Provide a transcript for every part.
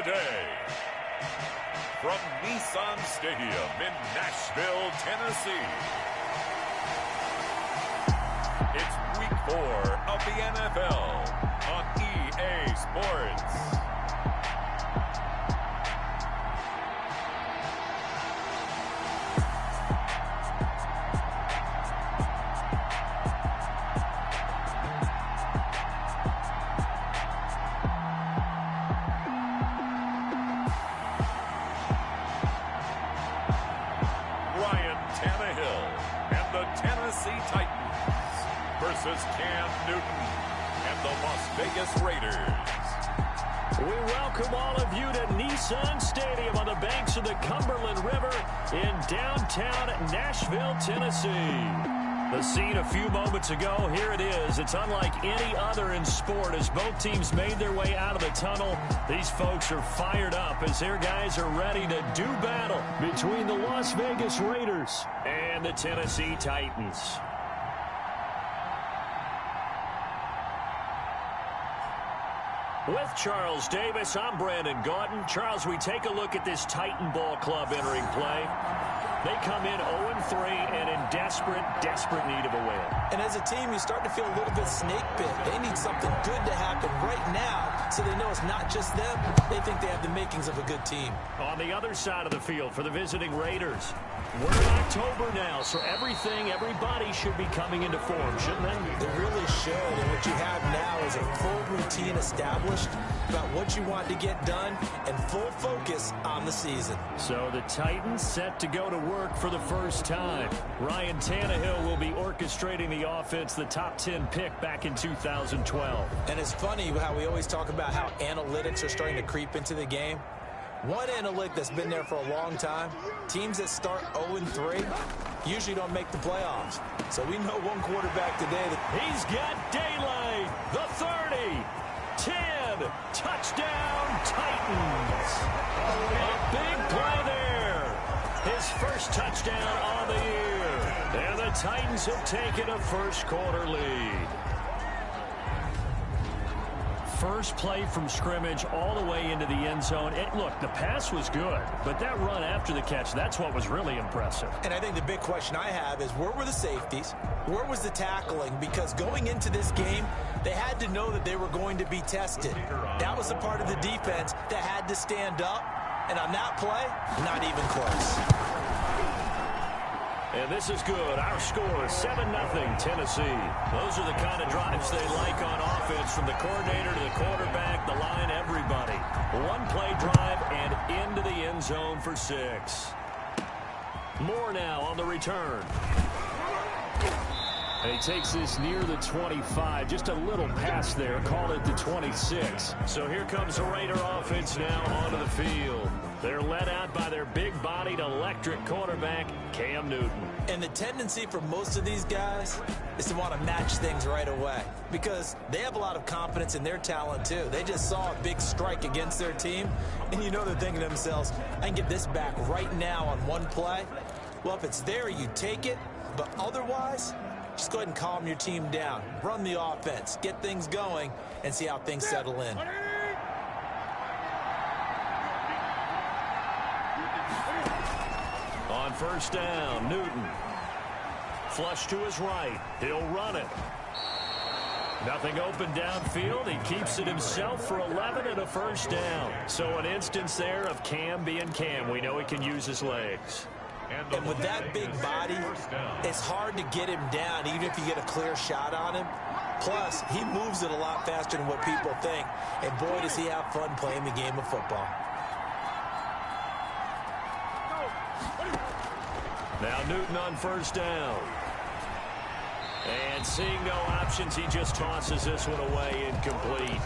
today. From Nissan Stadium in Nashville, Tennessee. It's Week 4 of the NFL on EA Sports. Versus Cam Newton and the Las Vegas Raiders. We welcome all of you to Nissan Stadium on the banks of the Cumberland River in downtown Nashville, Tennessee. The scene a few moments ago, here it is. It's unlike any other in sport as both teams made their way out of the tunnel. These folks are fired up as their guys are ready to do battle between the Las Vegas Raiders and the Tennessee Titans. With Charles Davis, I'm Brandon Gaudin. Charles, we take a look at this Titan Ball Club entering play. They come in 0-3 and in desperate need of a win. And as a team, you start to feel a little bit snake bit. They need something good to happen right now so they know it's not just them. They think they have the makings of a good team. On the other side of the field for the visiting Raiders, we're in October now, so everybody should be coming into form, shouldn't they? They really should, and what you have now is a full routine established about what you want to get done and full focus on the season. So the Titans set to go to work for the first time. Ryan Tannehill will be orchestrating the offense, the top 10 pick back in 2012. And it's funny how we always talk about how analytics are starting to creep into the game. One analytic that's been there for a long time, teams that start 0-3 usually don't make the playoffs. So we know one quarterback today that he's got daylight. The 30, 10, touchdown Titans. A big play there. His first touchdown on the year. And the Titans have taken a first quarter lead. First play from scrimmage all the way into the end zone. Look, the pass was good, but that run after the catch, that's what was really impressive. And I think the big question I have is where were the safeties? Where was the tackling? Because going into this game, they had to know that they were going to be tested. That was the part of the defense that had to stand up. And on that play, not even close. And this is good. Our score is 7-0 Tennessee. Those are the kind of drives they like on offense, from the coordinator to the quarterback, the line, everybody. One play drive and into the end zone for 6. More now on the return. And he takes this near the 25. Just a little pass there. Call it the 26. So here comes the Raider offense now onto the field. They're led out by their big-bodied electric quarterback, Cam Newton. And the tendency for most of these guys is to want to match things right away because they have a lot of confidence in their talent, too. They just saw a big strike against their team, and you know they're thinking to themselves, I can get this back right now on one play. Well, if it's there, you take it, but otherwise, just go ahead and calm your team down. Run the offense, get things going, and see how things settle in. On first down, Newton. Flush to his right. He'll run it. Nothing open downfield. He keeps it himself for 11 and a first down. So an instance there of Cam being Cam. We know he can use his legs. And with that big body, it's hard to get him down, even if you get a clear shot on him. Plus, he moves it a lot faster than what people think. And boy, does he have fun playing the game of football. Now Newton on first down. And seeing no options, he just tosses this one away incomplete.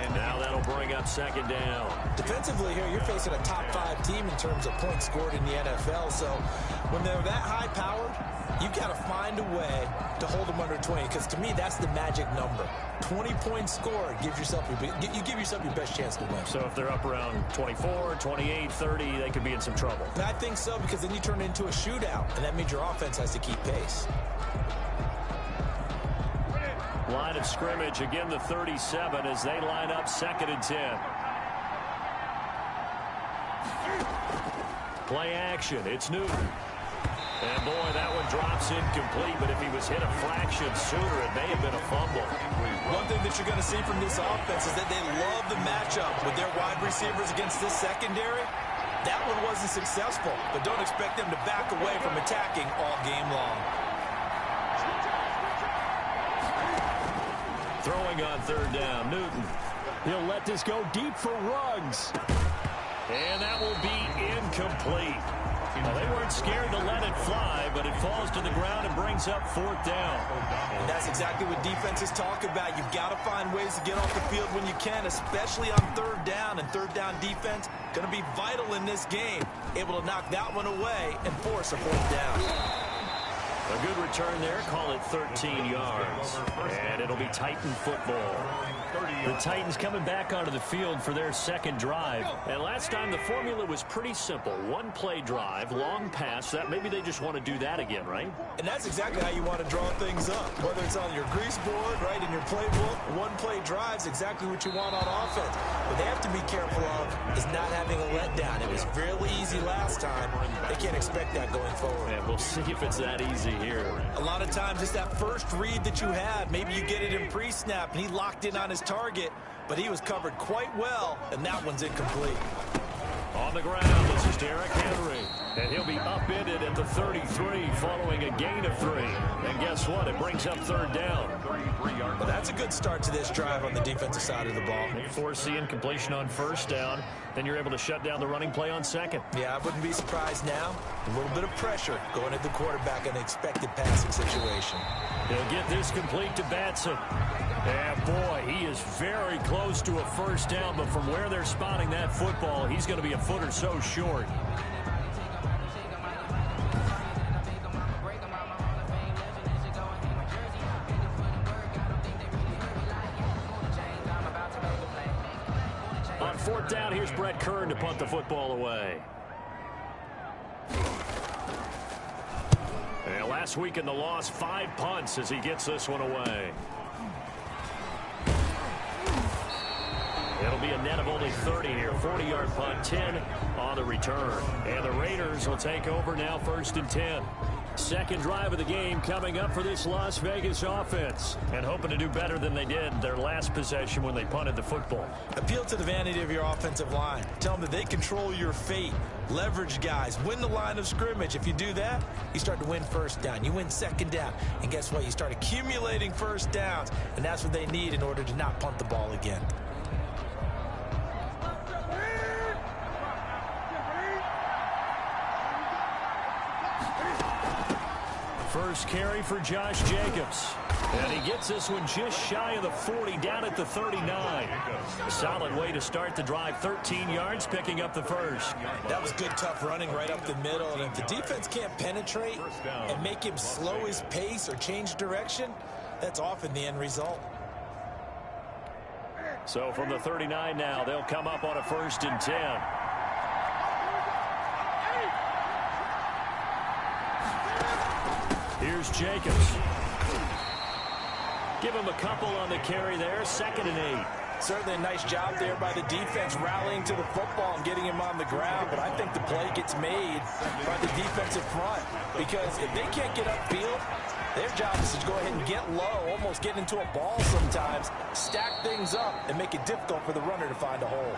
And now that'll bring up second down. Defensively here, you're facing a top 5 team in terms of points scored in the NFL. So when they're that high-powered, you've got to find a way to hold them under 20. Because to me, that's the magic number. 20 points scored, you give yourself your best chance to win. So if they're up around 24, 28, 30, they could be in some trouble. And I think so, because then you turn it into a shootout, and that means your offense has to keep pace. Line of scrimmage, again the 37 as they line up 2nd and 10. Play action. It's Newton. And, boy, that one drops incomplete, but if he was hit a fraction sooner, it may have been a fumble. One thing that you're going to see from this offense is that they love the matchup with their wide receivers against this secondary. That one wasn't successful, but don't expect them to back away from attacking all game long. Throwing on third down, Newton. He'll let this go deep for Ruggs. And that will be incomplete. Well, they weren't scared to let it fly, but it falls to the ground and brings up fourth down. And that's exactly what defenses talk about. You've got to find ways to get off the field when you can, especially on third down. And third down defense going to be vital in this game. Able to knock that one away and force a fourth down. A good return there. Call it 13 yards. And it'll be Titan football. The Titans coming back onto the field for their second drive. And last time the formula was pretty simple. One play drive, long pass. That maybe they just want to do that again, right? And that's exactly how you want to draw things up. Whether it's on your grease board, right, in your playbook, one play drive's exactly what you want on offense. What they have to be careful of is not having a letdown. It was fairly easy last time. They can't expect that going forward. And we'll see if it's that easy here. A lot of times it's that first read that you had. Maybe you get it in pre-snap and he locked in on his target, but he was covered quite well, and that one's incomplete. On the ground, this is Derrick Henry. And he'll be upended at the 33 following a gain of 3. And guess what? It brings up third down. Well, that's a good start to this drive on the defensive side of the ball. You force the incompletion on first down, then you're able to shut down the running play on second. Yeah, I wouldn't be surprised now. A little bit of pressure going at the quarterback in an expected passing situation. He'll get this complete to Batson. And, boy, he is very close to a first down, but from where they're spotting that football, he's going to be a foot or so short. On fourth down, here's Brett Kern to punt the football away. And last week in the loss, 5 punts as he gets this one away. It'll be a net of only 30 here. 40-yard punt, 10 on the return. And the Raiders will take over now, 1st and 10. Second drive of the game coming up for this Las Vegas offense. And hoping to do better than they did their last possession when they punted the football. Appeal to the vanity of your offensive line. Tell them that they control your fate. Leverage guys. Win the line of scrimmage. If you do that, you start to win first down. You win second down. And guess what? You start accumulating first downs. And that's what they need in order to not punt the ball again. First carry for Josh Jacobs. And he gets this one just shy of the 40, down at the 39. A solid way to start the drive. 13 yards, picking up the first. That was good, tough running right up the middle. And if the defense can't penetrate and make him slow his pace or change direction, that's often the end result. So from the 39 now, they'll come up on a 1st and 10. Here's Jacobs. Give him a couple on the carry there. 2nd and 8. Certainly a nice job there by the defense rallying to the football and getting him on the ground. But I think the play gets made by the defensive front. Because if they can't get upfield, their job is to go ahead and get low, almost get into a ball sometimes, stack things up, and make it difficult for the runner to find a hole.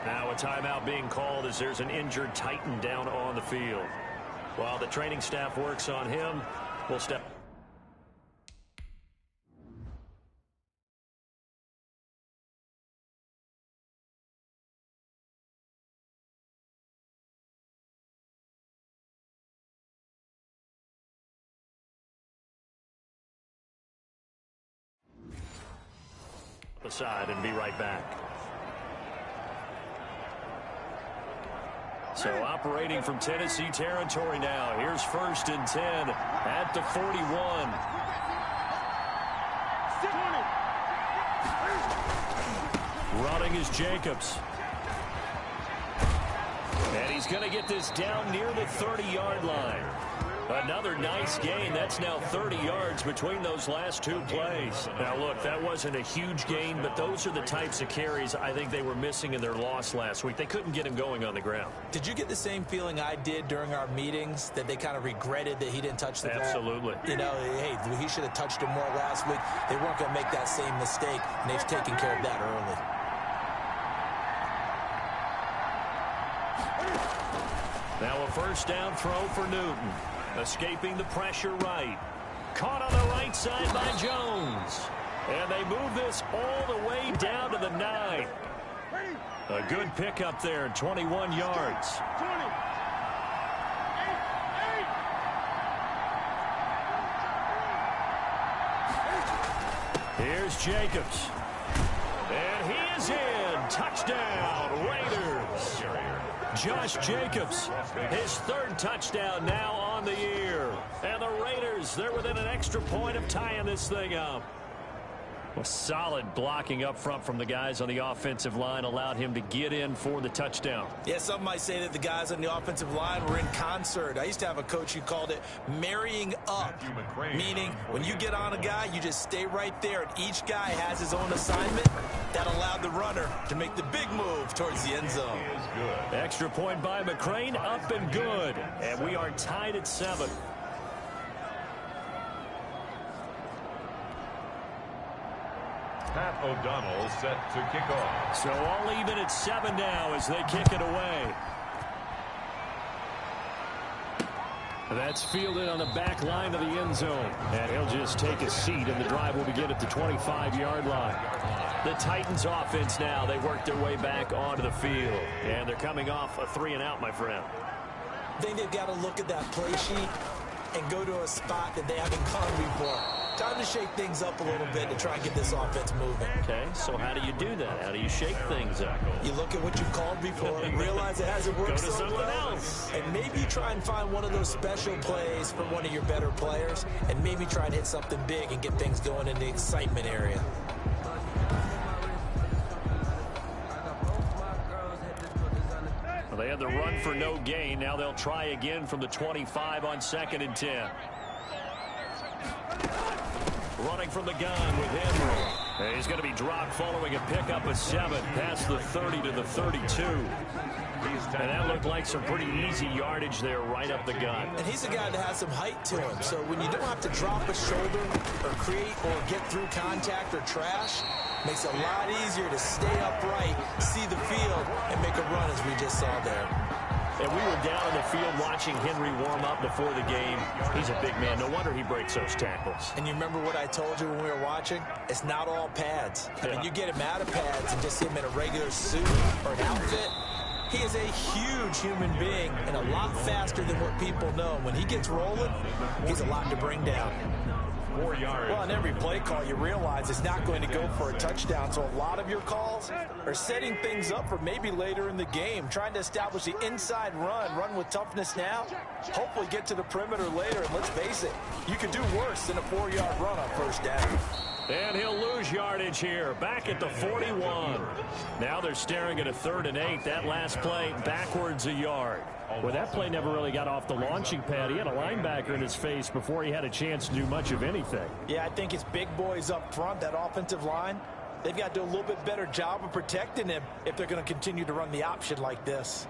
Now a timeout being called as there's an injured Titan down on the field. While the training staff works on him, we'll step. Aside and be right back. So operating from Tennessee territory now. Here's 1st and 10 at the 41. Running is Jacobs. And he's going to get this down near the 30-yard line. Another nice gain. That's now 30 yards between those last two plays. Now, look, that wasn't a huge gain, but those are the types of carries I think they were missing in their loss last week. They couldn't get him going on the ground. Did you get the same feeling I did during our meetings, that they kind of regretted that he didn't touch the ball? Absolutely. You know, hey, he should have touched it more last week. They weren't going to make that same mistake, and they've taken care of that early. Now a first down throw for Newton. Escaping the pressure right. Caught on the right side by Jones. And they move this all the way down to the 9. A good pickup there, 21 yards. Here's Jacobs. And he is in. Touchdown, Raiders. Josh Jacobs, his third touchdown now on the year. And the Raiders, they're within an extra point of tying this thing up. A solid blocking up front from the guys on the offensive line allowed him to get in for the touchdown. Yeah, some might say that the guys on the offensive line were in concert. I used to have a coach who called it marrying up, meaning when you get on a guy, you just stay right there, and each guy has his own assignment. That allowed the runner to make the big move towards the end zone. Extra point by McCrane, up and good. And we are tied at 7. Pat O'Donnell set to kick off. So all even at 7 now as they kick it away. That's fielded on the back line of the end zone. And he'll just take a seat, and the drive will begin at the 25-yard line. The Titans offense now, they work their way back onto the field. And they're coming off a 3-and-out, my friend. I think they've got to look at that play sheet and go to a spot that they haven't gone before. Time to shake things up a little bit to try and get this offense moving. Okay, so how do you do that? How do you shake things up? You look at what you called before and realize it hasn't worked Go to so something well. else. And maybe you try and find one of those special plays from one of your better players, and maybe try and hit something big and get things going in the excitement area. Well, they had the run for no gain. Now they'll try again from the 25 on 2nd and 10. Running from the gun with Henry. And he's going to be dropped following a pickup of 7 past the 30 to the 32. And that looked like some pretty easy yardage there right up the gut. And he's a guy that has some height to him, so when you don't have to drop a shoulder or create or get through contact or trash, makes it a lot easier to stay upright, see the field, and make a run as we just saw there. And we were down in the field watching Henry warm up before the game. He's a big man. No wonder he breaks those tackles. And you remember what I told you when we were watching? It's not all pads. I mean, you get him out of pads and just see him in a regular suit or an outfit. He is a huge human being and a lot faster than what people know. When he gets rolling, he's a lot to bring down. 4 yards. Well, on every play call, you realize it's not going to go for a touchdown. So a lot of your calls are setting things up for maybe later in the game, trying to establish the inside run with toughness now, hopefully get to the perimeter later. And let's face it, you can do worse than a 4-yard run on first down. And he'll lose yardage here, back at the 41. Now they're staring at a 3rd and 8. That last play backwards a yard. Well, that play never really got off the launching pad. He had a linebacker in his face before he had a chance to do much of anything. Yeah, I think it's big boys up front, that offensive line. They've got to do a little bit better job of protecting him if they're going to continue to run the option like this.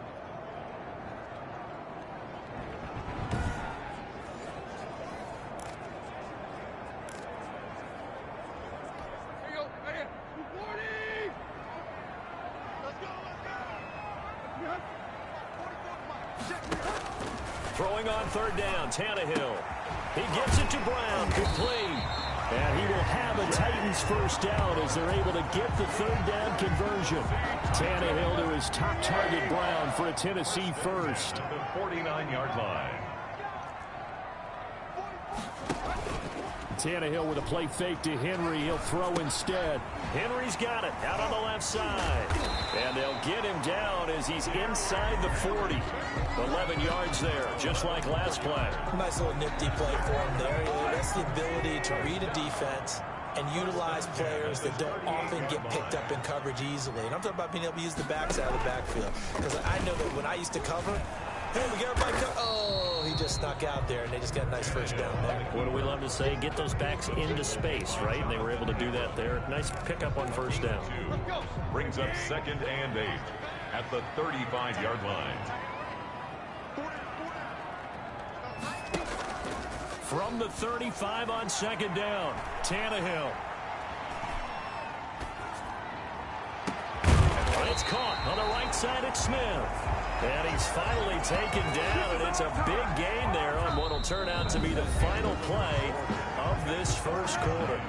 Throwing on 3rd down, Tannehill. He gets it to Brown, complete. And he will have a Titans first down as they're able to get the 3rd down conversion. Tannehill to his top target, Brown, for a Tennessee first. The 49-yard line. Tannehill with a play fake to Henry. He'll throw instead. Henry's got it out on the left side. And they'll get him down as he's inside the 40. 11 yards there, just like last play. Nice little nifty play for him there. That's the ability to read a defense and utilize players that don't often get picked up in coverage easily. And I'm talking about being able to use the backside of the backfield. Because I know that when I used to cover, Hey, we got Mike. Oh, he just snuck out there, and they just got a nice first down there. What do we love to say? Get those backs into space, right? And they were able to do that there. Nice pickup on first down. Brings up 2nd and 8 at the 35-yard line. From the 35 on 2nd down, Tannehill. It's caught on the right side at Smith. And he's finally taken down, and it's a big gain there on what will turn out to be the final play of this first quarter.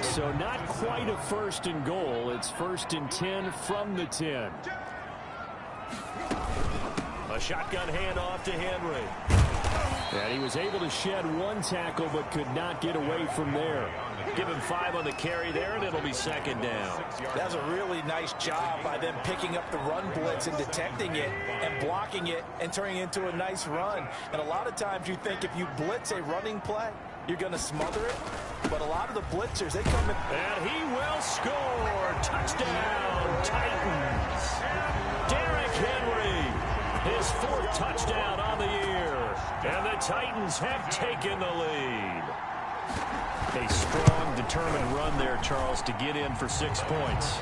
So not quite a 1st and goal. It's 1st and 10 from the 10. A shotgun handoff to Henry. And he was able to shed one tackle but could not get away from there. Give him 5 on the carry there, and it'll be 2nd down. That's a really nice job by them picking up the run blitz and detecting it and blocking it and turning it into a nice run. And a lot of times you think if you blitz a running play, you're going to smother it. But a lot of the blitzers, they come in. And he will score. Touchdown, Titans. Derrick Henry, his 4th touchdown on the year. And the Titans have taken the lead. A strong, determined run there, Charles, to get in for 6 points.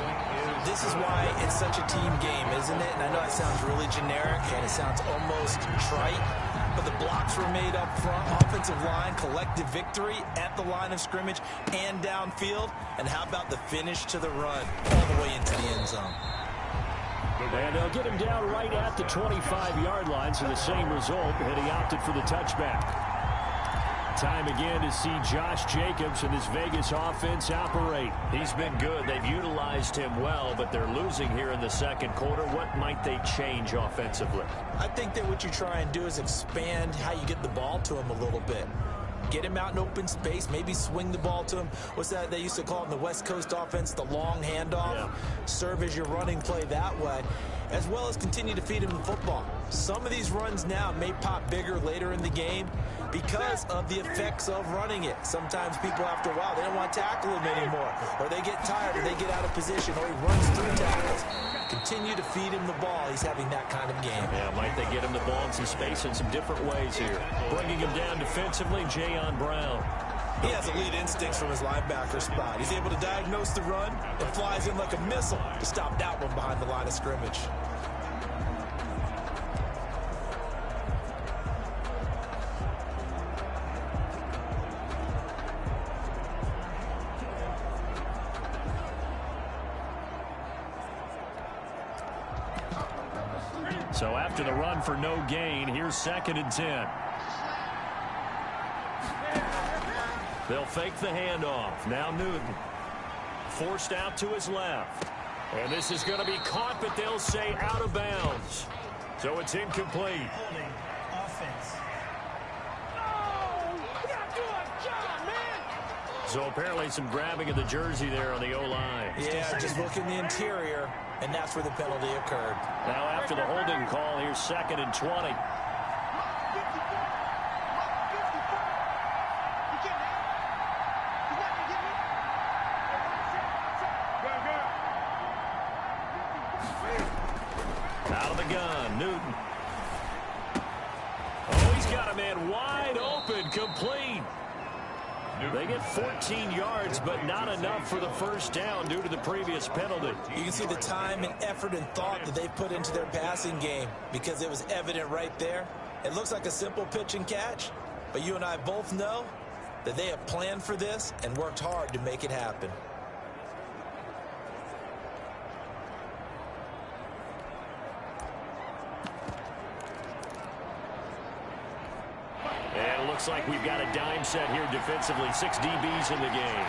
This is why it's such a team game, isn't it? And I know it sounds really generic and it sounds almost trite, but the blocks were made up front, offensive line, collective victory at the line of scrimmage and downfield. And how about the finish to the run all the way into the end zone? And they'll get him down right at the 25-yard line, so the same result, and he opted for the touchback. Time again to see Josh Jacobs and this Vegas offense operate. He's been good. They've utilized him well, but they're losing here in the 2nd quarter. What might they change offensively? I think that what you try and do is expand how you get the ball to him a little bit. Get him out in open space, maybe swing the ball to him. What's that they used to call it in the West Coast offense, the long handoff? Yeah. Serve as your running play that way, as well as continue to feed him the football. Some of these runs now may pop bigger later in the game because of the effects of running it. Sometimes people, after a while, they don't want to tackle him anymore, or they get tired, or they get out of position, or he runs through tackles. Continue to feed him the ball. He's having that kind of game. Yeah, might they get him the ball in some space in some different ways here. Bringing him down defensively, Jayon Brown. He has elite instincts from his linebacker spot. He's able to diagnose the run and flies in like a missile to stop that one behind the line of scrimmage. So after the run for no gain, here's 2nd and 10. They'll fake the handoff. Now Newton. Forced out to his left. And this is going to be caught, but they'll say out of bounds. So it's incomplete. So apparently some grabbing of the jersey there on the O-line. Yeah, just look in the interior, and that's where the penalty occurred. Now after the holding call, here's 2nd and 20. Out of the gun, Newton. Oh, he's got a man wide open, complete. They get 14 yards, but not enough for the first down due to the previous penalty. You can see the time and effort and thought that they put into their passing game because it was evident right there. It looks like a simple pitch and catch, but you and I both know that they have planned for this and worked hard to make it happen. And it looks like we've got a dime set here defensively. 6 DBs in the game.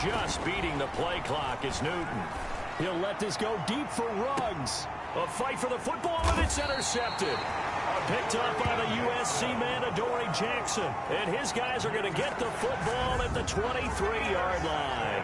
Just beating the play clock is Newton. He'll let this go deep for Ruggs. A fight for the football, and it's intercepted. Picked up by the USC man, Adoree Jackson. And his guys are going to get the football at the 23-yard line.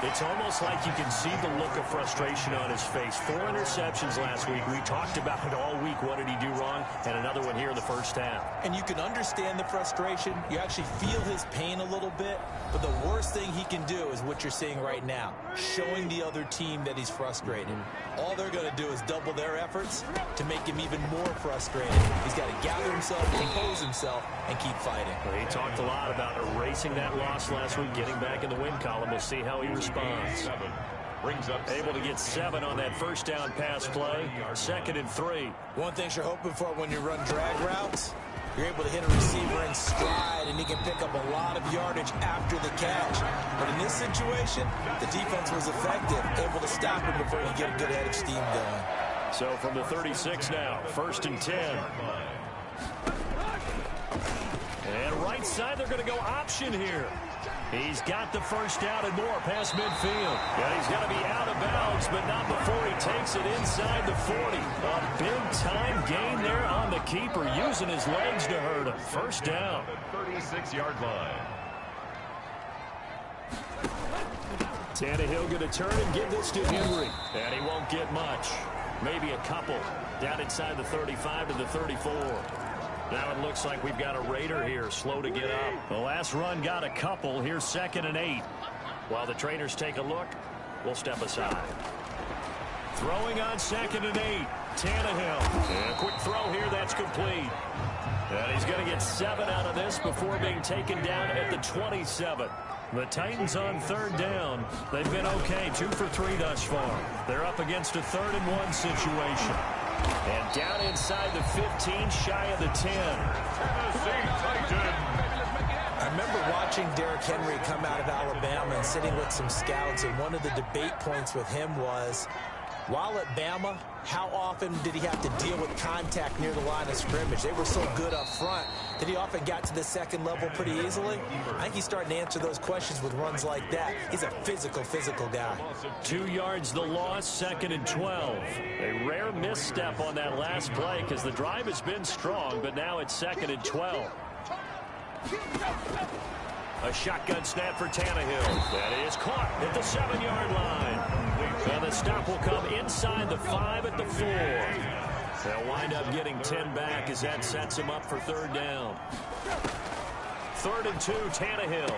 It's almost like you can see the look of frustration on his face. 4 interceptions last week. We talked about it all week. What did he do wrong? And another one here in the first half. And you can understand the frustration. You actually feel his pain a little bit. But the worst thing he can do is what you're seeing right now, showing the other team that he's frustrated. All they're going to do is double their efforts to make him even more frustrated. He's got to gather himself, compose himself, and keep fighting. Well, he talked a lot about erasing that loss last week, getting back in the win column. We'll see how he responds. Brings up Able to get 7 on that first down pass play. 2nd and 3. One thing you're hoping for when you run drag routes, you're able to hit a receiver in stride, and he can pick up a lot of yardage after the catch. But in this situation, the defense was effective, able to stop him before he get a good head of steam going. So from the 36 now, 1st and 10. And right side, they're going to go option here. He's got the first down and more past midfield. Yeah, he's got to be out of bounds, but not before he takes it inside the 40. A big-time gain there on the keeper, using his legs to hurt him. First down. the 36-yard line. Tannehill going to turn and give this to Henry. And he won't get much. Maybe a couple. Down inside the 35 to the 34. Now it looks like we've got a Raider here, slow to get up. The last run got a couple. Here's 2nd and 8. While the trainers take a look, we'll step aside. Throwing on 2nd and 8. Tannehill. And a quick throw here, that's complete. And he's going to get 7 out of this before being taken down at the 27. The Titans on 3rd down. They've been okay, 2 for 3 thus far. They're up against a 3rd and 1 situation. And down inside the 15, shy of the 10. Tennessee Titans. I remember watching Derrick Henry come out of Alabama and sitting with some scouts, and one of the debate points with him was, while at Bama, how often did he have to deal with contact near the line of scrimmage? They were so good up front that he often got to the 2nd level pretty easily. I think he's starting to answer those questions with runs like that. He's a physical guy. 2 yards the loss, 2nd and 12. A rare misstep on that last play because the drive has been strong, but now it's 2nd and 12. A shotgun snap for Tannehill. That is caught at the 7-yard line. And the stop will come inside the 5 at the 4. They'll wind up getting 10 back as that sets him up for 3rd down. 3rd and 2, Tannehill.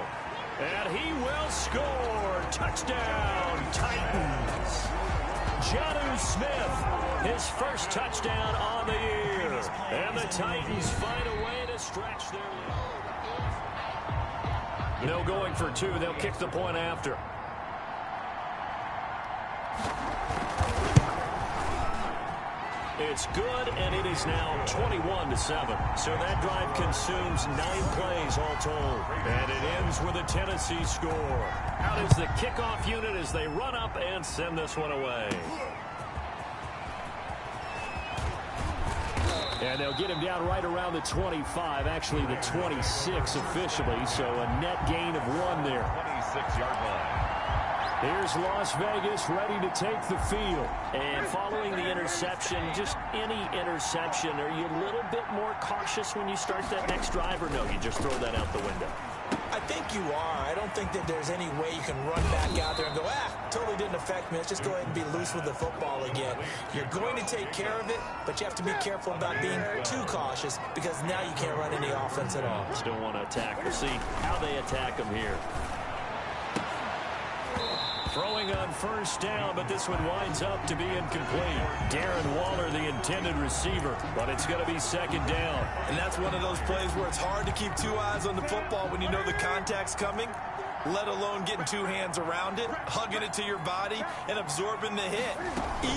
And he will score. Touchdown, Titans. Jonnu Smith, his first touchdown on the year. And the Titans find a way to stretch their lead. No going for 2. They'll kick the point after. It's good, and it is now 21-7. So that drive consumes 9 plays all told. And it ends with a Tennessee score. Out is the kickoff unit as they run up and send this one away. And they'll get him down right around the 25, actually the 26 officially, so a net gain of 1 there. 26-yard line. Here's Las Vegas ready to take the field. And following the interception, just any interception, are you a little bit more cautious when you start that next drive, or no, you just throw that out the window? I think you are. I don't think that there's any way you can run back out there and go, totally didn't affect me. Let's just go ahead and be loose with the football again. You're going to take care of it, but you have to be careful about being too cautious because now you can't run any offense at all. Still want to attack. We'll see how they attack him here. Throwing on first down, but this one winds up to be incomplete. Darren Waller, the intended receiver, but it's going to be 2nd down. And that's one of those plays where it's hard to keep 2 eyes on the football when you know the contact's coming, let alone getting 2 hands around it, hugging it to your body, and absorbing the hit.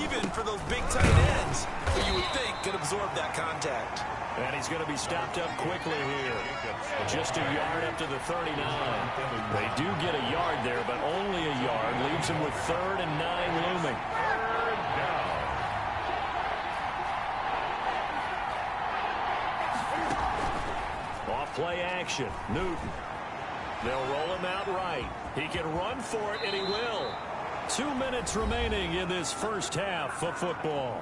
Even for those big tight ends, who you would think could absorb that contact. And he's going to be stopped up quickly here. Just a yard up to the 39. They do get a yard there, but only a yard. Leaves him with 3rd and 9 looming. Off play action. Newton. They'll roll him out right. He can run for it, and he will. 2 minutes remaining in this first half of football.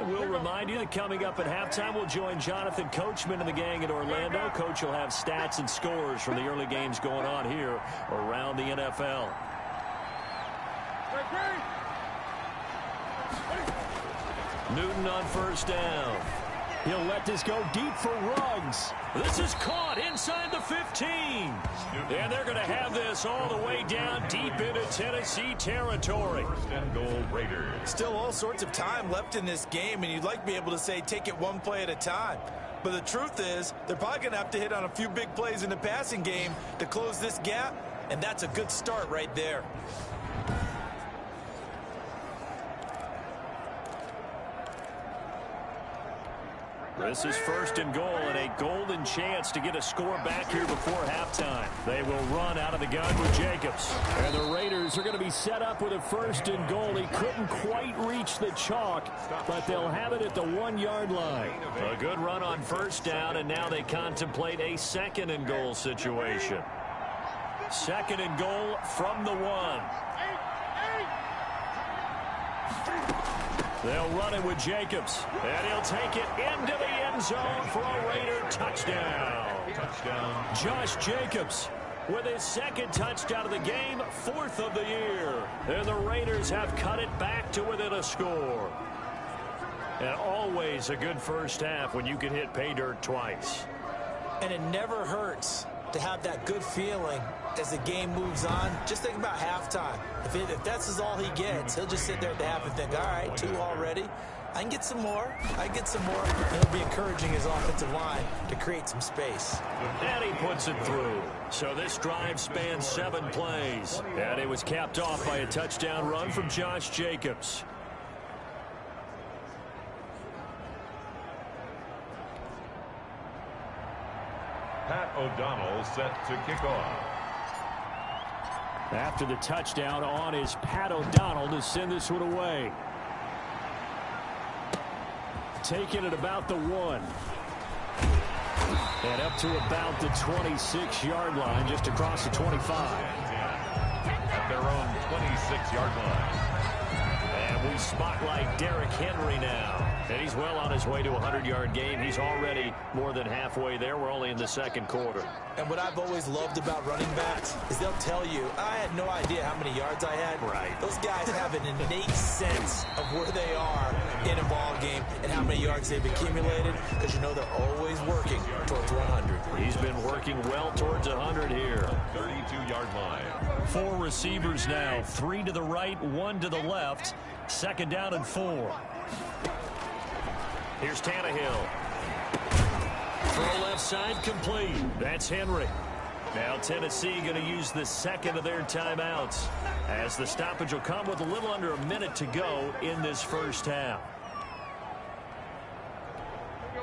We'll remind you that coming up at halftime, we'll join Jonathan Coachman and the gang at Orlando. Coach will have stats and scores from the early games going on here around the NFL. Newton on first down. He'll let this go deep for Ruggs. This is caught inside the 15. And they're going to have this all the way down deep into Tennessee territory. First and goal, Raiders. Still all sorts of time left in this game, and you'd like to be able to say take it one play at a time. But the truth is, they're probably going to have to hit on a few big plays in the passing game to close this gap, and that's a good start right there. This is first and goal and a golden chance to get a score back here before halftime. They will run out of the gun with Jacobs. And the Raiders are going to be set up with a first and goal. He couldn't quite reach the chalk, but they'll have it at the 1-yard line. A good run on first down, and now they contemplate a second and goal situation. Second and goal from the 1. They'll run it with Jacobs, and he'll take it into the end zone for a Raider touchdown. Josh Jacobs with his second touchdown of the game, 4th of the year. And the Raiders have cut it back to within a score. And always a good first half when you can hit pay dirt twice. And it never hurts to have that good feeling as the game moves on. Just think about halftime. If that's all he gets, he'll just sit there at the half and think, all right, 2 already. I can get some more. And he'll be encouraging his offensive line to create some space. And he puts it through. So this drive spans 7 plays. And it was capped off by a touchdown run from Josh Jacobs. Pat O'Donnell set to kick off. After the touchdown on is Pat O'Donnell to send this one away. Taking it about the 1. And up to about the 26-yard line, just across the 25. At their own 26-yard line. And we spotlight Derrick Henry now. And he's well on his way to a 100-yard game. He's already more than halfway there. We're only in the second quarter. And what I've always loved about running backs is they'll tell you, I had no idea how many yards I had. Right. Those guys have an innate sense of where they are in a ball game and how many yards they've accumulated, because you know they're always working towards 100. He's been working well towards 100 here. 32-yard line. 4 receivers now. 3 to the right, 1 to the left. Second down and 4. Here's Tannehill. Throw left side complete. That's Henry. Now Tennessee going to use the second of their timeouts, as the stoppage will come with a little under a minute to go in this first half.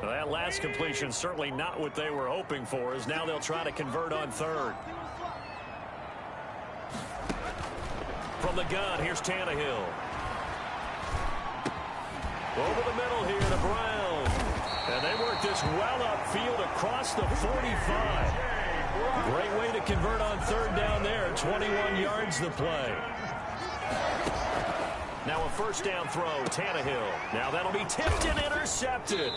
Well, that last completion certainly not what they were hoping for, as now they'll try to convert on third. From the gun, here's Tannehill. Over the middle here to Brown. And they work this well upfield across the 45. Great way to convert on third down there. 21 yards the play. Now a first down throw, Tannehill. Now that'll be tipped and intercepted.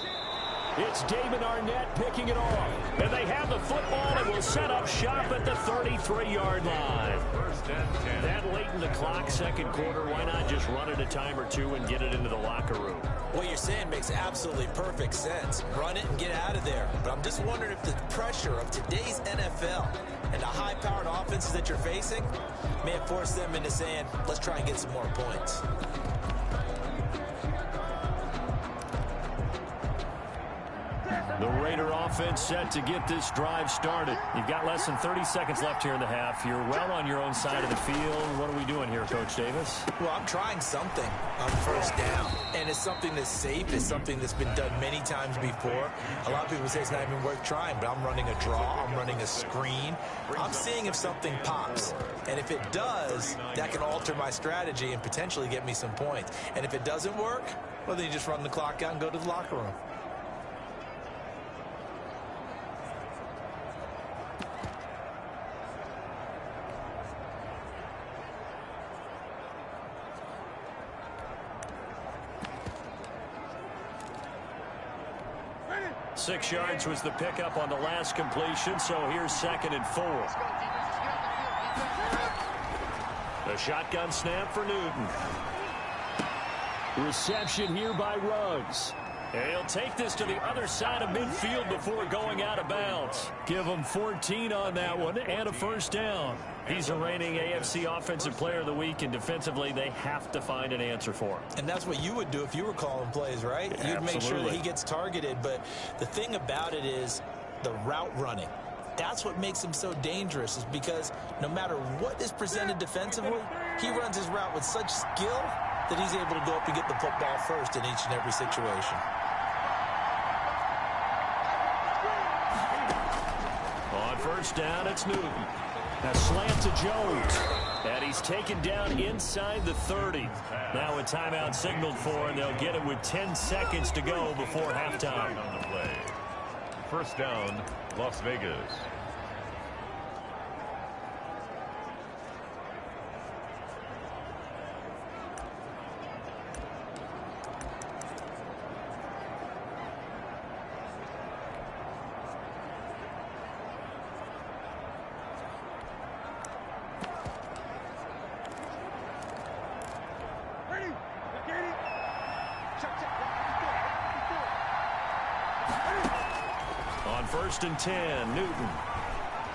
It's Damon Arnett picking it off. And they have the football and will set up shop at the 33-yard line. First and 10. That late in the clock, second quarter, why not just run it a time or 2 and get it into the locker room? What you're saying makes absolutely perfect sense. Run it and get out of there. But I'm just wondering if the pressure of today's NFL and the high-powered offenses that you're facing may have forced them into saying, let's try and get some more points. The Raider offense set to get this drive started. You've got less than 30 seconds left here in the half. You're well on your own side of the field. What are we doing here, Coach Davis? Well, I'm trying something on first down, and it's something that's safe. It's something that's been done many times before. A lot of people say it's not even worth trying, but I'm running a draw. I'm running a screen. I'm seeing if something pops, and if it does, that can alter my strategy and potentially get me some points. And if it doesn't work, well, then you just run the clock out and go to the locker room. 6 yards was the pickup on the last completion, so here's 2nd and 4. The shotgun snap for Newton. Reception here by Ruggs. And he'll take this to the other side of midfield before going out of bounds. Give him 14 on that one and a first down. He's a reigning AFC Offensive Player of the Week, and defensively they have to find an answer for him. And that's what you would do if you were calling plays, right? Yeah, you'd make sure that he gets targeted. But the thing about it is the route running. That's what makes him so dangerous, is because no matter what is presented defensively, he runs his route with such skill that he's able to go up and get the football first in each and every situation. On first down, it's Newton. A slant to Jones. And he's taken down inside the 30. Now a timeout signaled for, and they'll get it with 10 seconds to go before halftime. On the play. First down, Las Vegas. On first and 10, Newton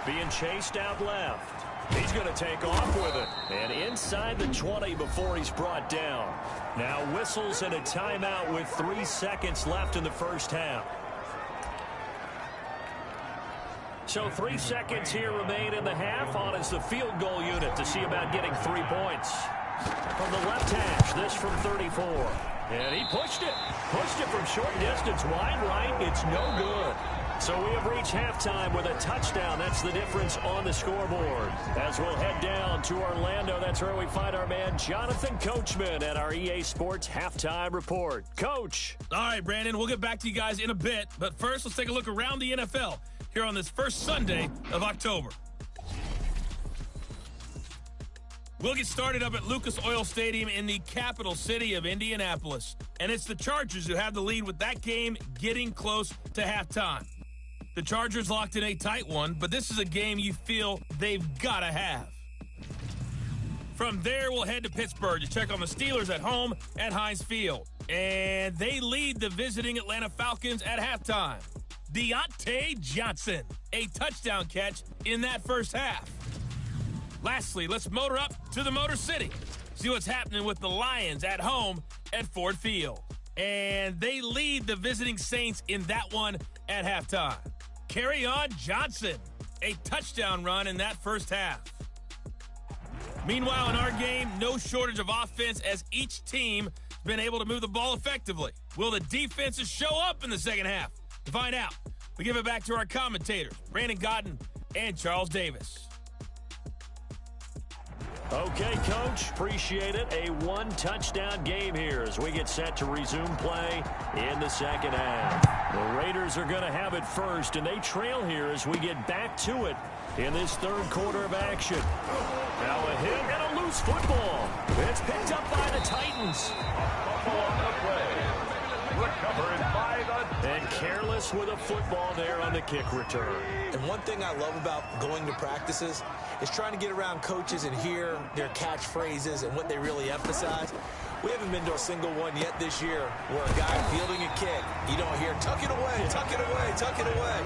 being chased out left. He's going to take off with it. And inside the 20 before he's brought down. Now whistles and a timeout with 3 seconds left in the first half. So 3 seconds here remain in the half. On is the field goal unit to see about getting 3 points. From the left hash, this from 34. And he pushed it. Pushed it from short distance, wide right. It's no good. So we have reached halftime with a touchdown. That's the difference on the scoreboard. As we'll head down to Orlando, that's where we find our man Jonathan Coachman at our EA Sports Halftime Report. Coach. All right, Brandon, we'll get back to you guys in a bit. But first, let's take a look around the NFL here on this first Sunday of October. We'll get started up at Lucas Oil Stadium in the capital city of Indianapolis. And it's the Chargers who have the lead with that game getting close to halftime. The Chargers locked in a tight one, but this is a game you feel they've got to have. From there, we'll head to Pittsburgh to check on the Steelers at home at Heinz Field. And they lead the visiting Atlanta Falcons at halftime. Deontay Johnson, a touchdown catch in that first half. Lastly, let's motor up to the Motor City. See what's happening with the Lions at home at Ford Field. And they lead the visiting Saints in that one at halftime. Kerryon Johnson, a touchdown run in that first half. Meanwhile, in our game, no shortage of offense as each team has been able to move the ball effectively. Will the defenses show up in the second half? To find out, we give it back to our commentators, Brandon Gaudin and Charles Davis. Okay, Coach, appreciate it. A one-touchdown game here as we get set to resume play in the second half. The Raiders are going to have it first, and they trail here as we get back to it in this third quarter of action. Now a hit and a loose football. It's picked up by the Titans. On the play. Recovered by the... And careless with a football there on the kick return. And one thing I love about going to practices is trying to get around coaches and hear their catchphrases and what they really emphasize. We haven't been to a single one yet this year where a guy fielding a kick, you don't hear, tuck it away, tuck it away, tuck it away.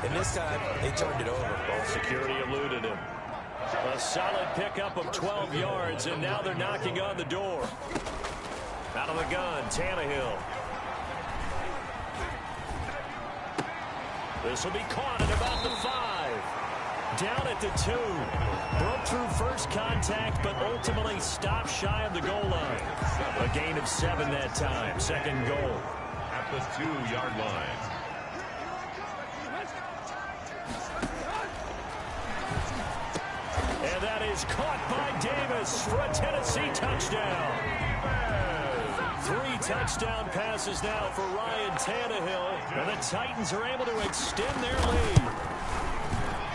And this time, they turned it over. Both security eluded him. A solid pickup of 12 yards, and now they're knocking on the door. Out of the gun, Tannehill. This will be caught at about the 5. Down at the 2. Broke through first contact, but ultimately stopped shy of the goal line. A gain of 7 that time. Second goal. At the 2-yard line. And that is caught by Davis for a Tennessee touchdown. 3 touchdown passes now for Ryan Tannehill, and the Titans are able to extend their lead.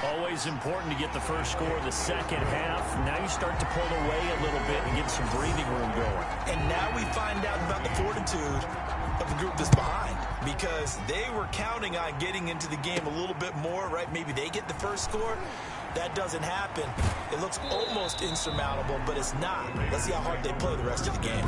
Always important to get the first score of the second half. Now you start to pull away a little bit and get some breathing room going. And now we find out about the fortitude of the group that's behind. because they were counting on getting into the game a little bit more, right? Maybe they get the first score. That doesn't happen. It looks almost insurmountable, but it's not. Let's see how hard they play the rest of the game.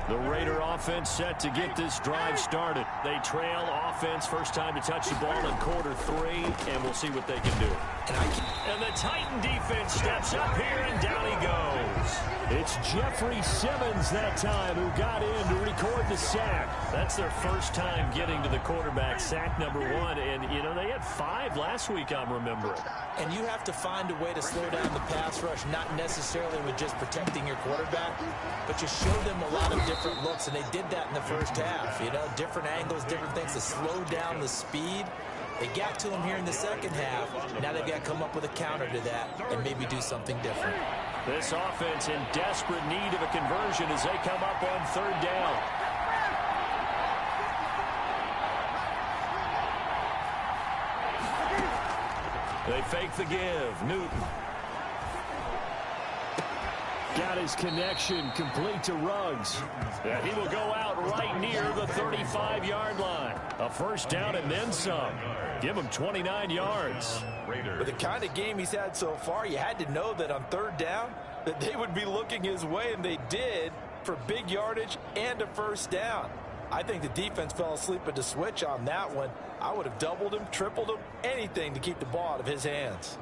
The Raider offense set to get this drive started. They trail offense, first time to touch the ball in quarter 3, and we'll see what they can do. And the Titan defense steps up here, and down he goes. It's Jeffrey Simmons that time who got in to record the sack. That's their first time getting to the quarterback, sack number 1. And, you know, they had 5 last week, I'm remembering. And you have to find a way to slow down the pass rush, not necessarily with just protecting your quarterback, but you show them a lot of different looks, and they did that in the first half. You know, different angles, different things to slow down the speed. They got to him here in the second half. Now they've got to come up with a counter to that and maybe do something different. This offense in desperate need of a conversion as they come up on third down. They fake the give. Newton. Got his connection complete to Ruggs. And he will go out right near the 35-yard line. A first down and then some. Give him 29 yards. With the kind of game he's had so far, you had to know that on third down that they would be looking his way, and they did, for big yardage and a first down. I think the defense fell asleep at the switch on that one. I would have doubled him, tripled him, anything to keep the ball out of his hands.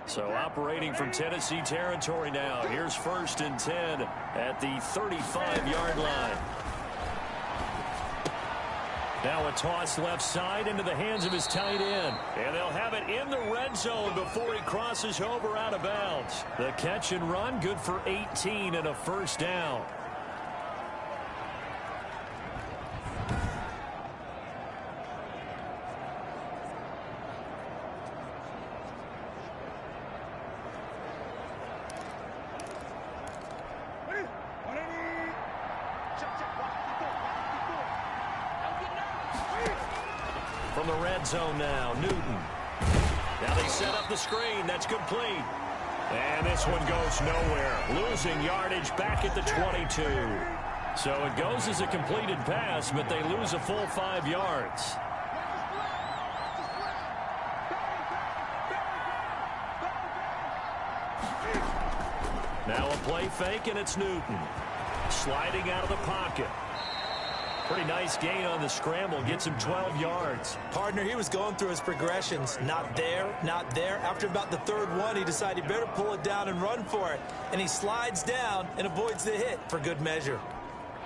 So operating from Tennessee territory now. Here's 1st and 10 at the 35-yard line. Now a toss left side into the hands of his tight end. And they'll have it in the red zone before he crosses over out of bounds. The catch and run good for 18 and a first down. From the red zone now, Newton. Now they set up the screen. That's complete. And this one goes nowhere. Losing yardage back at the 22. So it goes as a completed pass, but they lose a full 5 yards. Now a play fake, and it's Newton. Sliding out of the pocket. Pretty nice gain on the scramble. Gets him 12 yards. Partner, he was going through his progressions. Not there, not there. After about the third one, he decided he better pull it down and run for it. And he slides down and avoids the hit for good measure.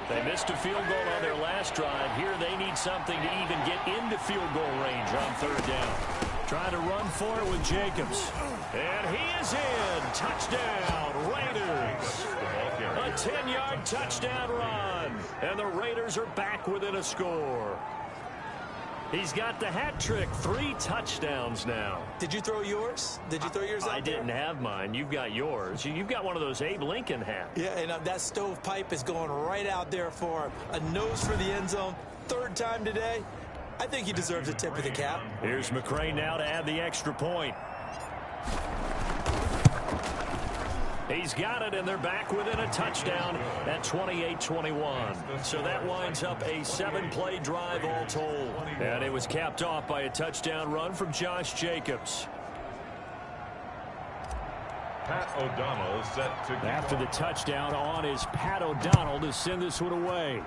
They missed a field goal on their last drive. Here they need something to even get into field goal range on third down. Trying to run for it with Jacobs. And he is in. Touchdown, Raiders. A 10-yard touchdown run. And the Raiders are back within a score. He's got the hat trick. 3 touchdowns now. Did you throw yours? Did you throw yours out I didn't have mine. You've got yours. You've got one of those Abe Lincoln hats. Yeah, and that stovepipe is going right out there for him. A nose for the end zone. Third time today. I think he deserves a tip of the cap. Here's McCray now to add the extra point. He's got it, and they're back within a touchdown at 28-21. So that winds up a 7-play drive all told. And it was capped off by a touchdown run from Josh Jacobs. Pat O'Donnell set to After the touchdown on is Pat O'Donnell to send this one away.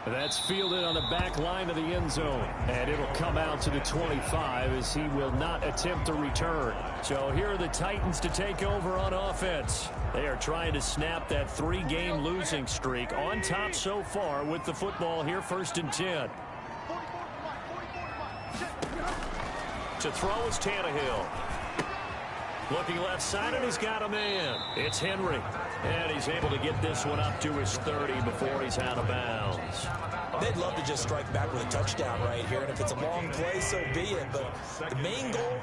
That's fielded on the back line of the end zone. And it'll come out to the 25 as he will not attempt to return. So here are the Titans to take over on offense. They are trying to snap that 3-game losing streak. On top so far with the football here, 1st and 10. To throw is Tannehill. Looking left side, and he's got a man. It's Henry. And he's able to get this one up to his 30 before he's out of bounds. They'd love to just strike back with a touchdown right here, and if it's a long play, so be it. But the main goal,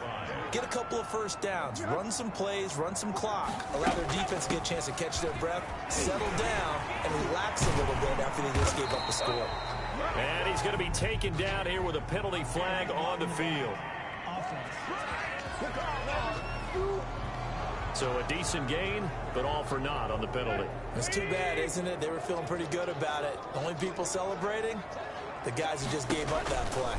get a couple of first downs, run some plays, run some clock, allow their defense to get a chance to catch their breath, settle down, and relax a little bit after they just gave up a score. And he's going to be taken down here with a penalty flag on the field. So a decent gain, but all for naught on the penalty. It's too bad, isn't it? They were feeling pretty good about it. The only people celebrating, the guys who just gave up that play.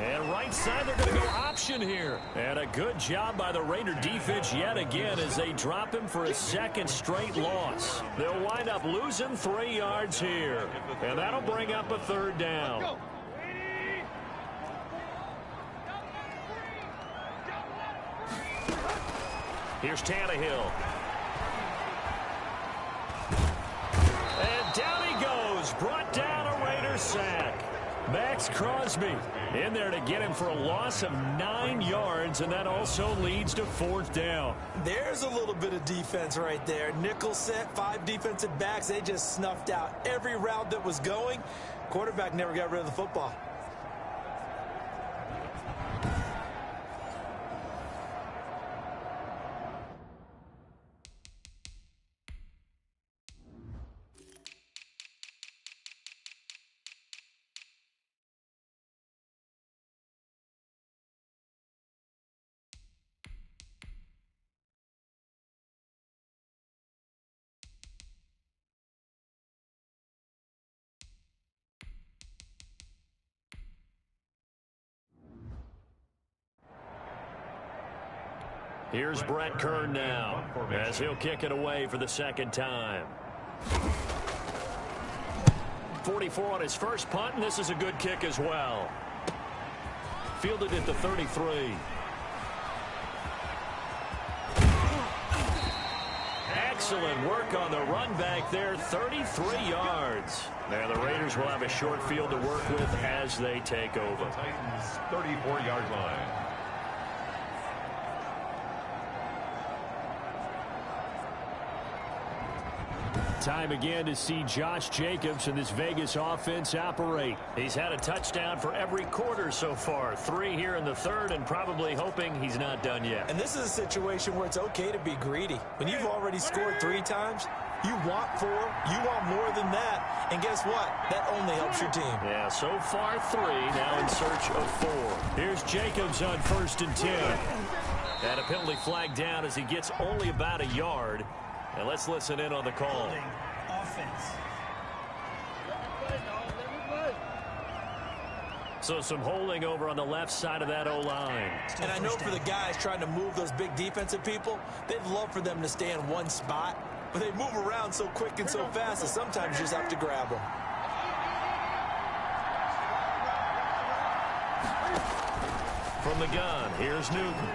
And right side, they're going to go option here. And a good job by the Raider defense yet again as they drop him for a second straight loss. They'll wind up losing 3 yards here. And that'll bring up a third down. Here's Tannehill. And down he goes. Brought down a Raider sack. Max Crosby in there to get him for a loss of 9 yards, and that also leads to 4th down. There's a little bit of defense right there. Nickel set, 5 defensive backs. They just snuffed out every route that was going. Quarterback never got rid of the football. Here's Brett Kern now as he'll kick it away for the second time. 44 on his first punt, and this is a good kick as well. Fielded at the 33. Excellent work on the run back there, 33 yards. Now the Raiders will have a short field to work with as they take over. Titans 34-yard line. Time again to see Josh Jacobs and this Vegas offense operate. He's had a touchdown for every quarter so far. 3 here in the third, and probably hoping he's not done yet. And this is a situation where it's okay to be greedy. When you've already scored 3 times, you want 4, you want more than that. And guess what? That only helps your team. Yeah, so far 3, now in search of 4. Here's Jacobs on 1st and 10. And a penalty flag down as he gets only about a yard. And let's listen in on the call. Offense. So some holding over on the left side of that O-line. And I know for the guys trying to move those big defensive people, they'd love for them to stay in one spot. But they move around so quick and so fast that sometimes you just have to grab them. From the gun, here's Newton.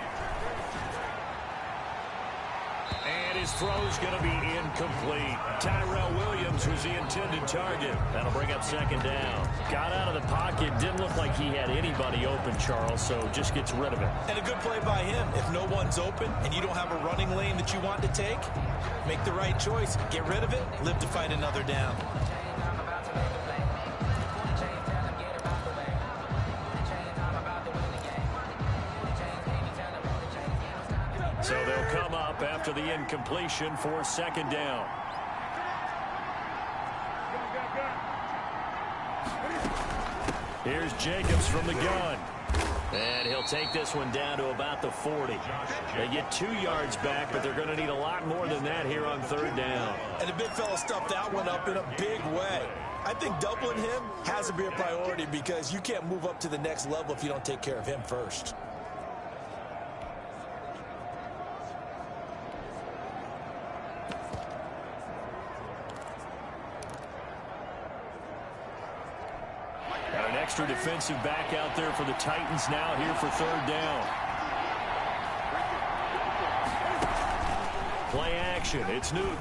And his throw's going to be incomplete. Tyrell Williams was the intended target. That'll bring up 2nd down. Got out of the pocket. Didn't look like he had anybody open, Charles, so just gets rid of it. And a good play by him. If no one's open and you don't have a running lane that you want to take, make the right choice. Get rid of it. Live to fight another down. So they'll come up after the incompletion for 2nd down. Here's Jacobs from the gun. And he'll take this one down to about the 40. They get 2 yards back, but they're going to need a lot more than that here on 3rd down. And the big fella stuffed that one up in a big way. I think doubling him has to be a priority because you can't move up to the next level if you don't take care of him first. Got an extra defensive back out there for the Titans now here for 3rd down. Play action. It's Newton.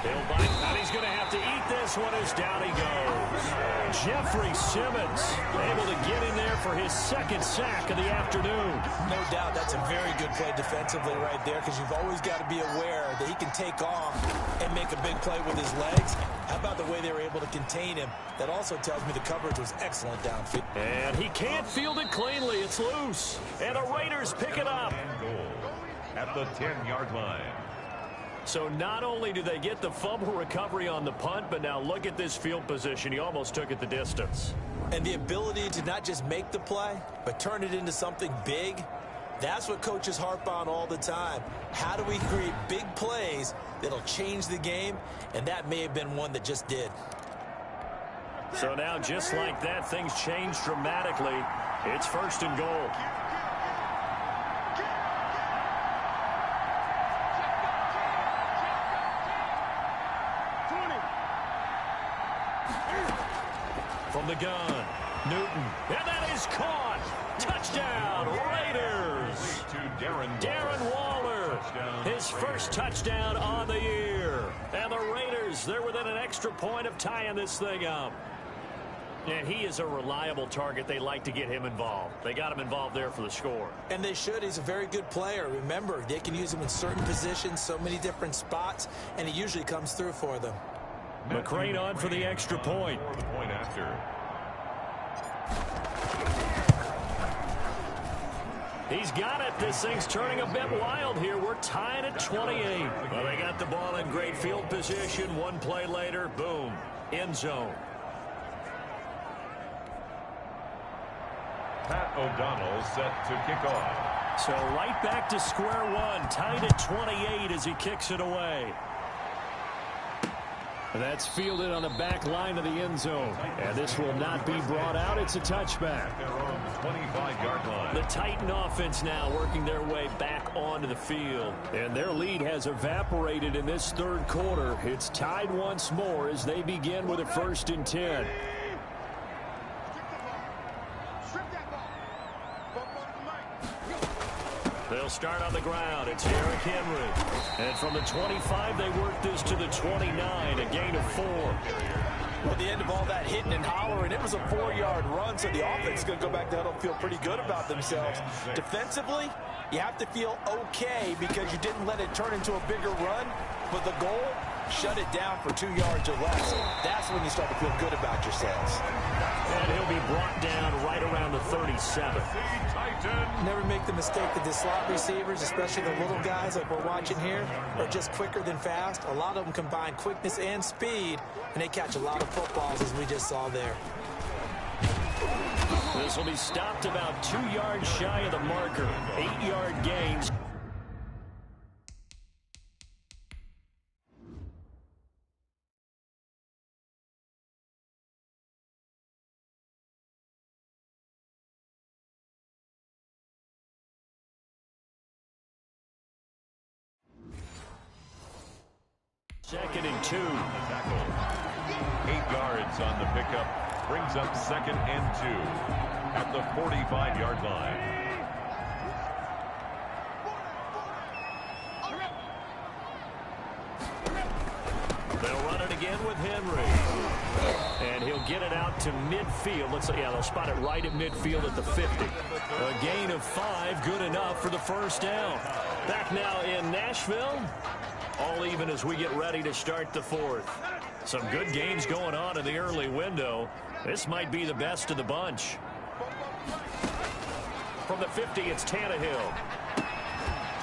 He'll bite, and he's going to have to eat this. this one is down he goes. Jeffrey Simmons able to get in there for his second sack of the afternoon. No doubt that's a very good play defensively right there, because you've always got to be aware that he can take off and make a big play with his legs. How about the way they were able to contain him? That also tells me the coverage was excellent downfield. And he can't field it cleanly. It's loose. And the Raiders pick it up. And goal at the 10-yard line. So not only do they get the fumble recovery on the punt, but now look at this field position. He almost took it the distance. And the ability to not just make the play, but turn it into something big, that's what coaches harp on all the time. How do we create big plays that'll change the game? And that may have been one that just did. So now just like that, things change dramatically. It's 1st and goal. From the gun, Newton, and that is caught. Touchdown, Raiders. Darren Waller, his first touchdown on the year. And the Raiders, they're within an extra point of tying this thing up. And he is a reliable target. They like to get him involved. They got him involved there for the score. And they should. He's a very good player. Remember, they can use him in certain positions, so many different spots, and he usually comes through for them. McCrane on for the extra point. For the point after. He's got it. This thing's turning a bit wild here. We're tied at 28. Well, they got the ball in great field position. One play later, boom, end zone. Pat O'Donnell set to kick off. So right back to square one, tied at 28 as he kicks it away. That's fielded on the back line of the end zone. And this will not be brought out. It's a touchback. They're on the 25-yard line. The Titan offense now working their way back onto the field. And their lead has evaporated in this third quarter. It's tied once more as they begin with a 1st and 10. They'll start on the ground. It's Derrick Henry. And from the 25, they work this to the 29, a gain of 4. Well, at the end of all that hitting and hollering, it was a 4-yard run, so the offense is going to go back to huddle, feel pretty good about themselves. Defensively, you have to feel okay because you didn't let it turn into a bigger run, but the goal, shut it down for 2 yards or less. That's when you start to feel good about yourselves. And he'll be brought down right around the 37. Never make the mistake that the slot receivers, especially the little guys like we're watching here, are just quicker than fast. A lot of them combine quickness and speed, and they catch a lot of footballs, as we just saw there. This will be stopped about 2 yards shy of the marker. 8-yard gains. Second and 2. Tackle. 8 yards on the pickup. Brings up 2nd and 2 at the 45-yard line. They'll run it again with Henry. And he'll get it out to midfield. They'll spot it right at midfield at the 50. A gain of 5, good enough for the 1st down. Back now in Nashville. All even as we get ready to start the 4th. Some good games going on in the early window. This might be the best of the bunch. From the 50, it's Tannehill.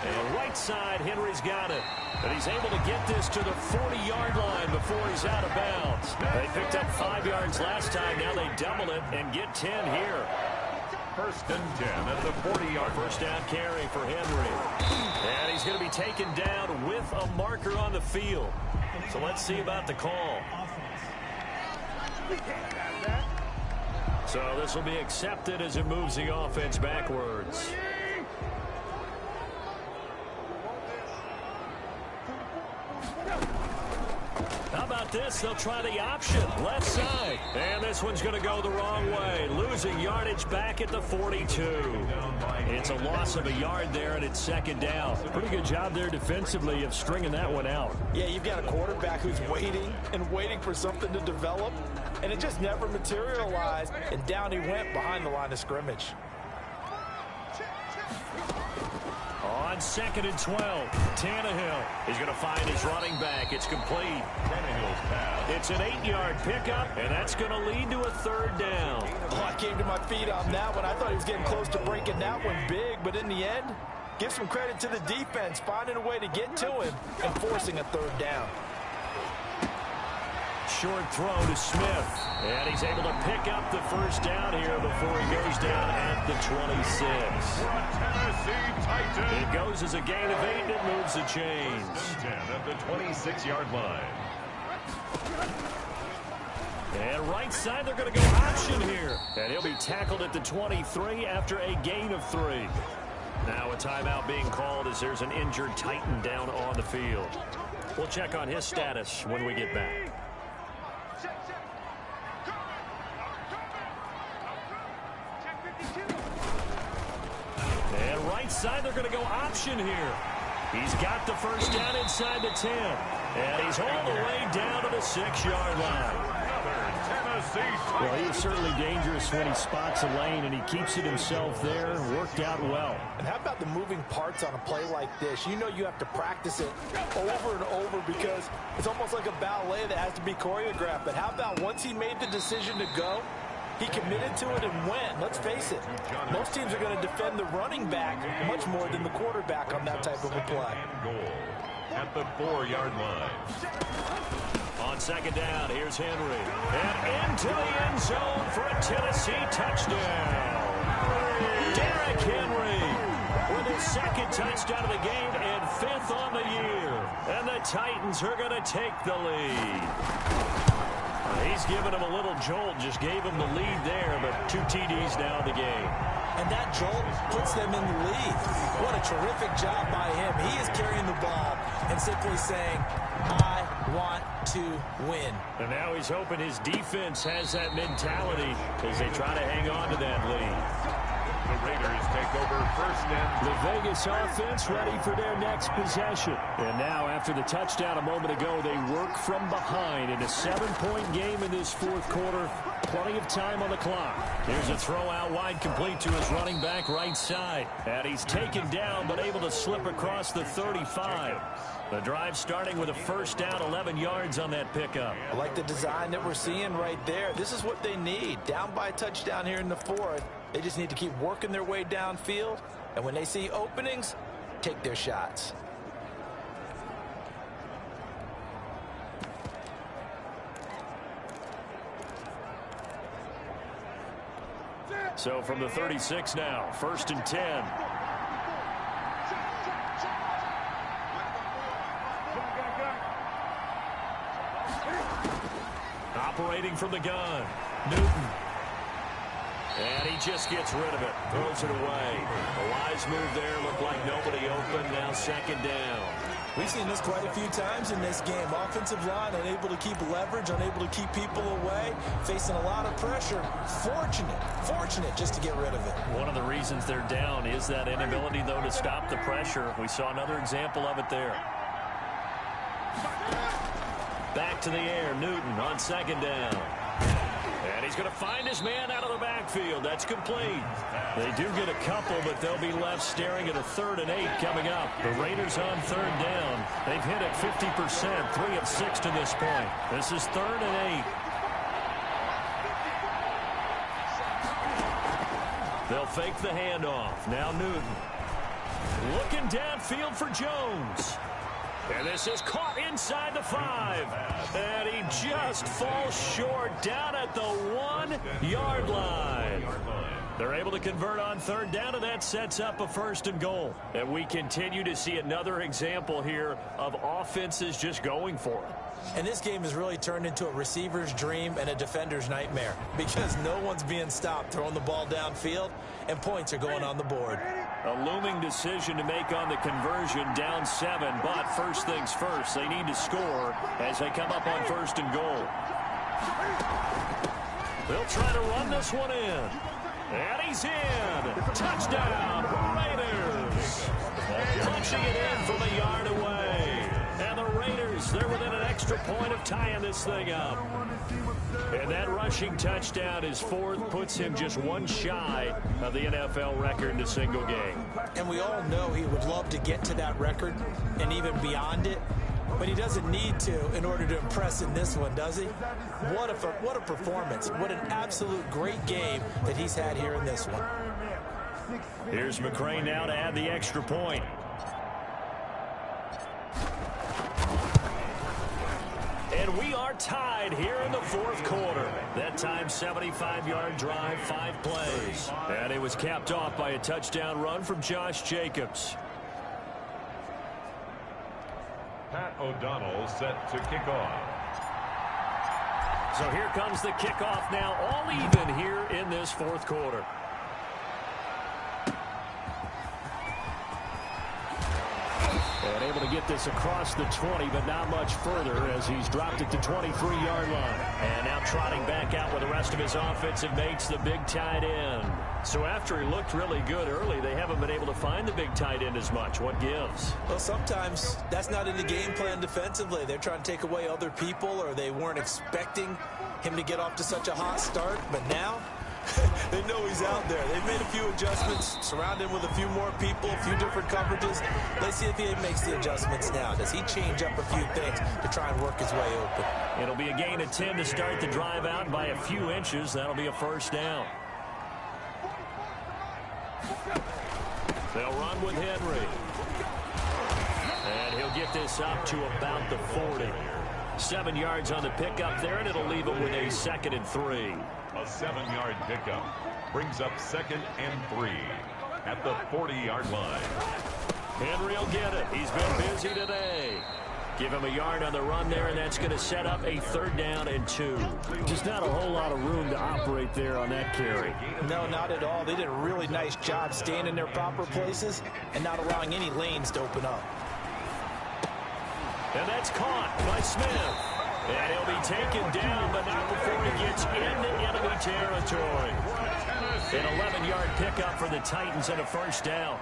And right side, Henry's got it. But he's able to get this to the 40-yard line before he's out of bounds. They picked up 5 yards last time. Now they double it and get 10 here. 1st and 10 at the 40-yard. First down carry for Henry. And he's going to be taken down with a marker on the field. So let's see about the call. So this will be accepted as it moves the offense backwards. How about this, they'll try the option. Left side. And this one's going to go the wrong way. Losing yardage back at the 42. It's a loss of a yard there, and it's second down. Pretty good job there defensively of stringing that one out. Yeah, you've got a quarterback who's waiting and waiting for something to develop, and it just never materialized, and down he went behind the line of scrimmage. On 2nd and 12, Tannehill is going to find his running back. It's complete. Tannehill's pass. It's an 8-yard pickup, and that's going to lead to a third down. Oh, I came to my feet on that one. I thought he was getting close to breaking that one big, but in the end, give some credit to the defense, finding a way to get to him and forcing a third down. Short throw to Smith, and he's able to pick up the first down here before he goes down at the 26. Tennessee Titans. It goes as a gain of 8, and it moves the chains. 10 at the 26-yard line. And right side, they're going to go option here. And he'll be tackled at the 23 after a gain of 3. Now a timeout being called as there's an injured Titan down on the field. We'll check on his status when we get back. And right side, they're going to go option here. He's got the first down inside the 10. And he's all the way down to the 6-yard line. Well, he is certainly dangerous when he spots a lane, and he keeps it himself there. Worked out well. And how about the moving parts on a play like this? You know you have to practice it over and over because it's almost like a ballet that has to be choreographed. But how about once he made the decision to go, he committed to it and went. Let's face it, most teams are going to defend the running back much more than the quarterback on that type of a play. Goal at the 4-yard line. On second down, here's Henry. And into the end zone for a Tennessee touchdown. Derrick Henry with his second touchdown of the game and 5th on the year. And the Titans are going to take the lead. He's given him a little jolt, just gave him the lead there, but 2 TDs now in the game. And that jolt puts them in the lead. What a terrific job by him. He is carrying the ball and simply saying, I want to win. And now he's hoping his defense has that mentality as they try to hang on to that lead. The Raiders take over first and the Vegas offense ready for their next possession. And now, after the touchdown a moment ago, they work from behind in a 7-point game in this 4th quarter. Plenty of time on the clock. Here's a throw out wide, complete to his running back right side. And he's taken down, but able to slip across the 35. The drive starting with a first down, 11 yards on that pickup. I like the design that we're seeing right there. This is what they need. Down by a touchdown here in the 4th. They just need to keep working their way downfield. And when they see openings, take their shots. So from the 36 now, 1st and 10. Operating from the gun, Newton. And he just gets rid of it, throws it away. A wise move there, looked like nobody open, now second down. We've seen this quite a few times in this game. Offensive line unable to keep leverage, unable to keep people away, facing a lot of pressure. Fortunate just to get rid of it. One of the reasons they're down is that inability, though, to stop the pressure. We saw another example of it there. Back to the air, Newton on second down. And he's going to find his man out of the backfield. That's complete. They do get a couple, but they'll be left staring at a 3rd and 8 coming up. The Raiders on 3rd down. They've hit it 50%, 3 of 6 to this point. This is 3rd and 8. They'll fake the handoff. Now Newton. Looking downfield for Jones. And this is caught inside the 5. And he just falls short down at the 1-yard line. They're able to convert on 3rd down, and that sets up a 1st and goal. And we continue to see another example here of offenses just going for it. And this game has really turned into a receiver's dream and a defender's nightmare because no one's being stopped throwing the ball downfield, and points are going on the board. A looming decision to make on the conversion, down 7. But first things first, they need to score as they come up on 1st and goal. They'll try to run this one in. And he's in. Touchdown, Raiders. Punching it in from a yard away. And the Raiders, they're within an extra point of tying this thing up. And that rushing touchdown is 4th, puts him just one shy of the NFL record in a single game. And we all know he would love to get to that record and even beyond it. But he doesn't need to in order to impress in this one, does he? What a performance. What an absolute great game that he's had here in this one. Here's McCray now to add the extra point. And we are tied here in the 4th quarter. That time, 75-yard drive, 5 plays. And it was capped off by a touchdown run from Josh Jacobs. Pat O'Donnell set to kick off. So here comes the kickoff now, all even here in this 4th quarter. And able to get this across the 20, but not much further as he's dropped it to 23-yard line. And now trotting back out with the rest of his offensive mates, the big tight end. So after he looked really good early, they haven't been able to find the big tight end as much. What gives? Well, sometimes that's not in the game plan defensively. They're trying to take away other people, or they weren't expecting him to get off to such a hot start. But now they know he's out there. They've made a few adjustments, surrounded him with a few more people, a few different coverages. Let's see if he makes the adjustments now. Does he change up a few things to try and work his way open? It'll be a gain of 10 to start the drive out by a few inches. That'll be a 1st down. They'll run with Henry. And he'll get this up to about the 40. 7 yards on the pickup there, and it'll leave him with a 2nd and 3. A 7-yard pickup brings up 2nd and 3 at the 40-yard line. Henry will get it. He's been busy today. Give him a yard on the run there, and that's going to set up a 3rd down and 2. Just not a whole lot of room to operate there on that carry. No, not at all. They did a really nice job staying in their proper places and not allowing any lanes to open up. And that's caught by Smith. And he'll be taken down, but not before he gets into enemy territory. An 11-yard pickup for the Titans and a 1st down.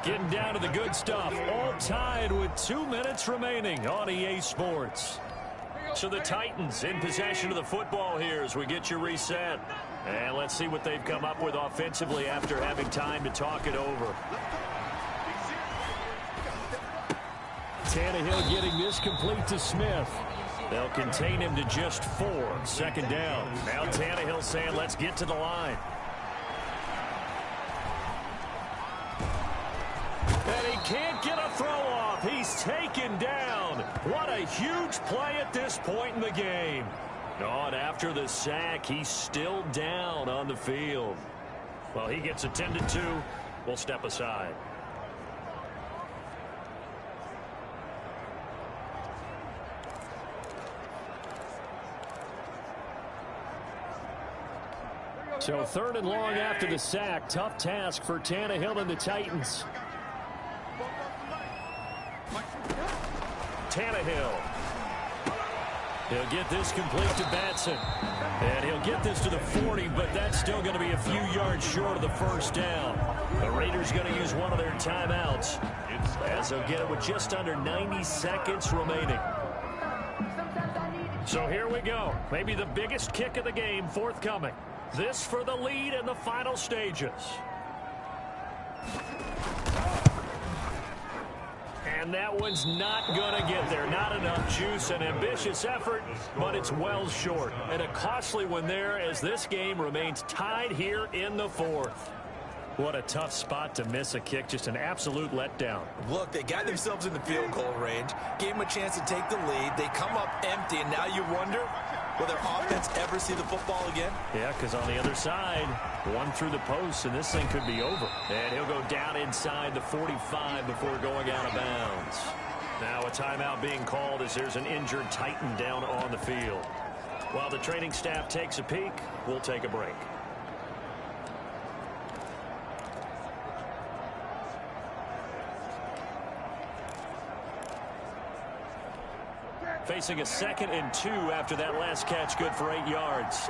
Getting down to the good stuff. All tied with 2 minutes remaining on EA Sports. So the Titans in possession of the football here as we get you reset. And let's see what they've come up with offensively after having time to talk it over. Tannehill getting this complete to Smith. They'll contain him to just 4. 2nd down. Now Tannehill saying, let's get to the line. And he can't get a throw off. He's taken down. What a huge play at this point in the game. Oh, and after the sack, he's still down on the field. Well, he gets attended to. We'll step aside. So 3rd and long after the sack. Tough task for Tannehill and the Titans. Tannehill. He'll get this complete to Batson. And he'll get this to the 40, but that's still going to be a few yards short of the 1st down. The Raiders going to use one of their timeouts as they'll get it with just under 90 seconds remaining. So here we go. Maybe the biggest kick of the game forthcoming. This for the lead in the final stages. And that one's not going to get there. Not enough juice. An ambitious effort, but it's well short. And a costly one there as this game remains tied here in the 4th. What a tough spot to miss a kick. Just an absolute letdown. Look, they got themselves in the field goal range, gave them a chance to take the lead. They come up empty, and now you wonder, will their offense ever see the football again? Yeah, because on the other side, one through the post, and this thing could be over. And he'll go down inside the 45 before going out of bounds. Now a timeout being called as there's an injured Titan down on the field. While the training staff takes a peek, we'll take a break. facing a 2nd and 2 after that last catch, good for 8 yards.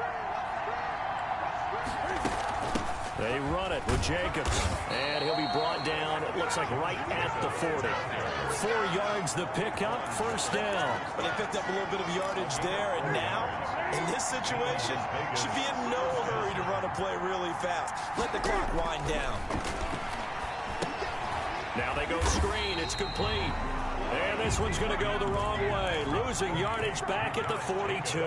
They run it with Jacobs, and he'll be brought down, it looks like right at the 40. 4 yards the pickup, first down. But they picked up a little bit of yardage there, and now, in this situation, should be in no hurry to run a play really fast. Let the clock wind down. Now they go screen, it's complete. And this one's going to go the wrong way, losing yardage back at the 42.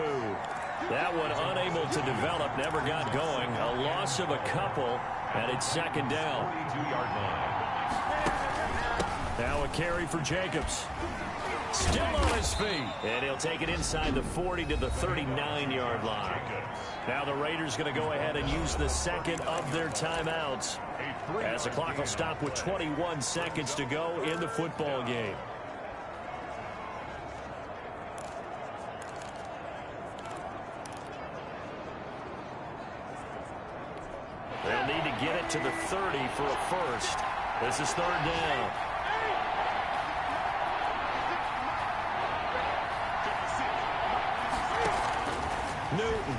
That one unable to develop, never got going. A loss of a couple, and it's 2nd down. 42-yard line. Now a carry for Jacobs. Still on his feet. And he'll take it inside the 40 to the 39-yard line. Now the Raiders going to go ahead and use the 2nd of their timeouts, as the clock will stop with 21 seconds to go in the football game. They'll need to get it to the 30 for a first. This is 3rd down. Newton.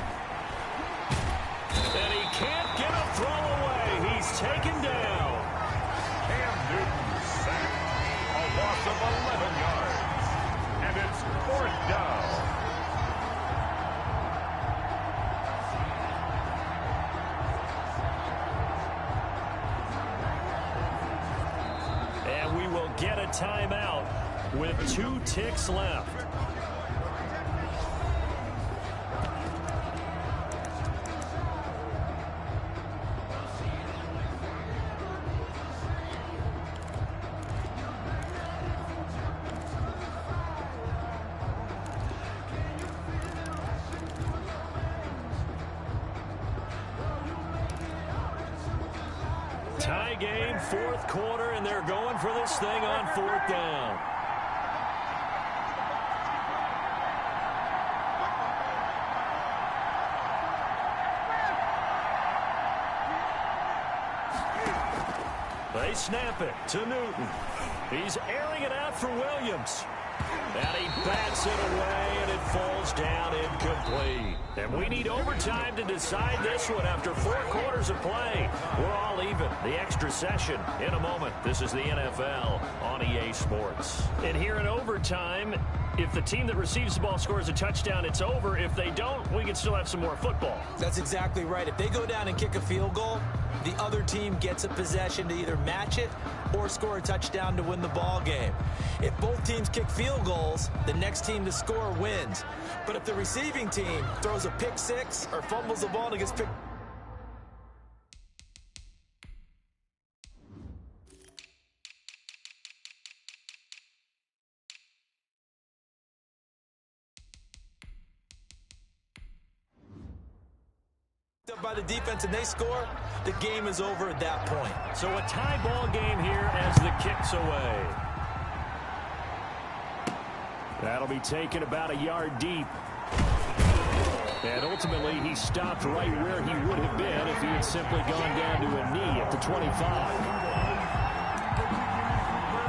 And he can't get a throw away. He's taken down. Cam Newton sacked. A loss of 11 yards. And it's 4th down. And we will get a timeout with 2 ticks left. Tie game, 4th quarter, and they're going for this thing on 4th down. They snap it to Newton. He's airing it out for Williams. And he bats it away, and it falls down incomplete. And we need overtime to decide this one after 4 quarters of play. We're all even. The extra session in a moment. This is the NFL on EA Sports. And here in overtime, if the team that receives the ball scores a touchdown, it's over. If they don't, we can still have some more football. That's exactly right. If they go down and kick a field goal, the other team gets a possession to either match it or score a touchdown to win the ball game. If both teams kick field goals, the next team to score wins. But if the receiving team throws a pick six or fumbles the ball and it gets picked up by the defense and they score, the game is over at that point. So a tie ball game here as the kick's away. That'll be taken about a yard deep. And ultimately, he stopped right where he would have been if he had simply gone down to a knee at the 25.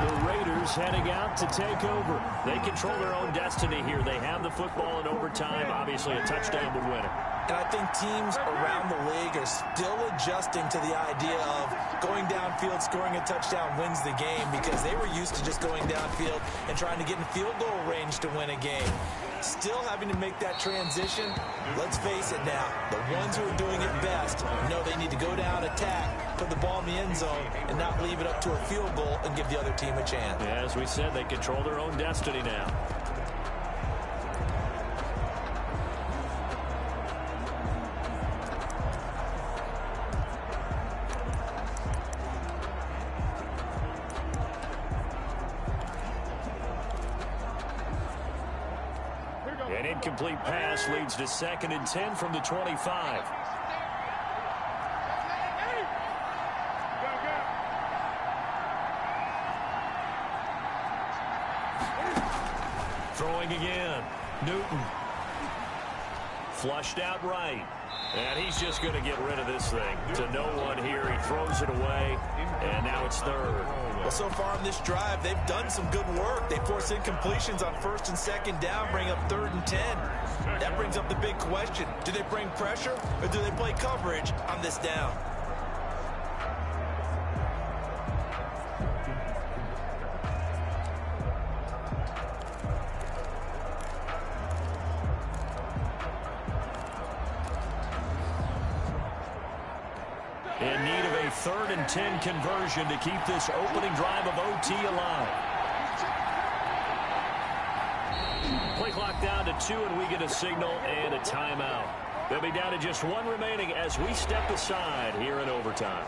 The Raiders heading out to take over. They control their own destiny here. They have the football in overtime. Obviously, a touchdown would win it. And I think teams around the league are still adjusting to the idea of going downfield, scoring a touchdown wins the game, because they were used to just going downfield and trying to get in field goal range to win a game. Still having to make that transition. Let's face it now, the ones who are doing it best know they need to go down, attack, put the ball in the end zone, and not leave it up to a field goal and give the other team a chance. Yeah, as we said, they control their own destiny now. An incomplete pass leads to 2nd and 10 from the 25. Throwing again. Newton. Flushed out right. And he's just going to get rid of this thing. To no one here. He throws it away. And now it's third. Well, so far on this drive, they've done some good work. They force incompletions on first and second down, bring up 3rd and 10. That brings up the big question. Do they bring pressure or do they play coverage on this down? In need of a 3rd and 10 conversion to keep this opening drive of OT alive. Play clock down to 2, and we get a signal and a timeout. They'll be down to just 1 remaining as we step aside here in overtime.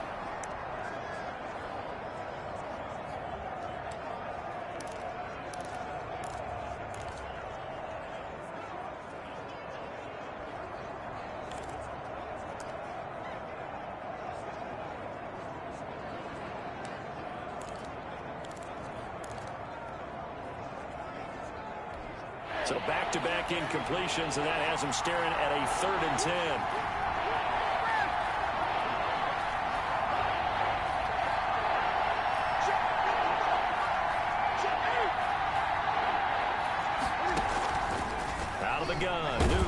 So back-to-back incompletions, and that has him staring at a 3rd and 10. Out of the gun, Newton.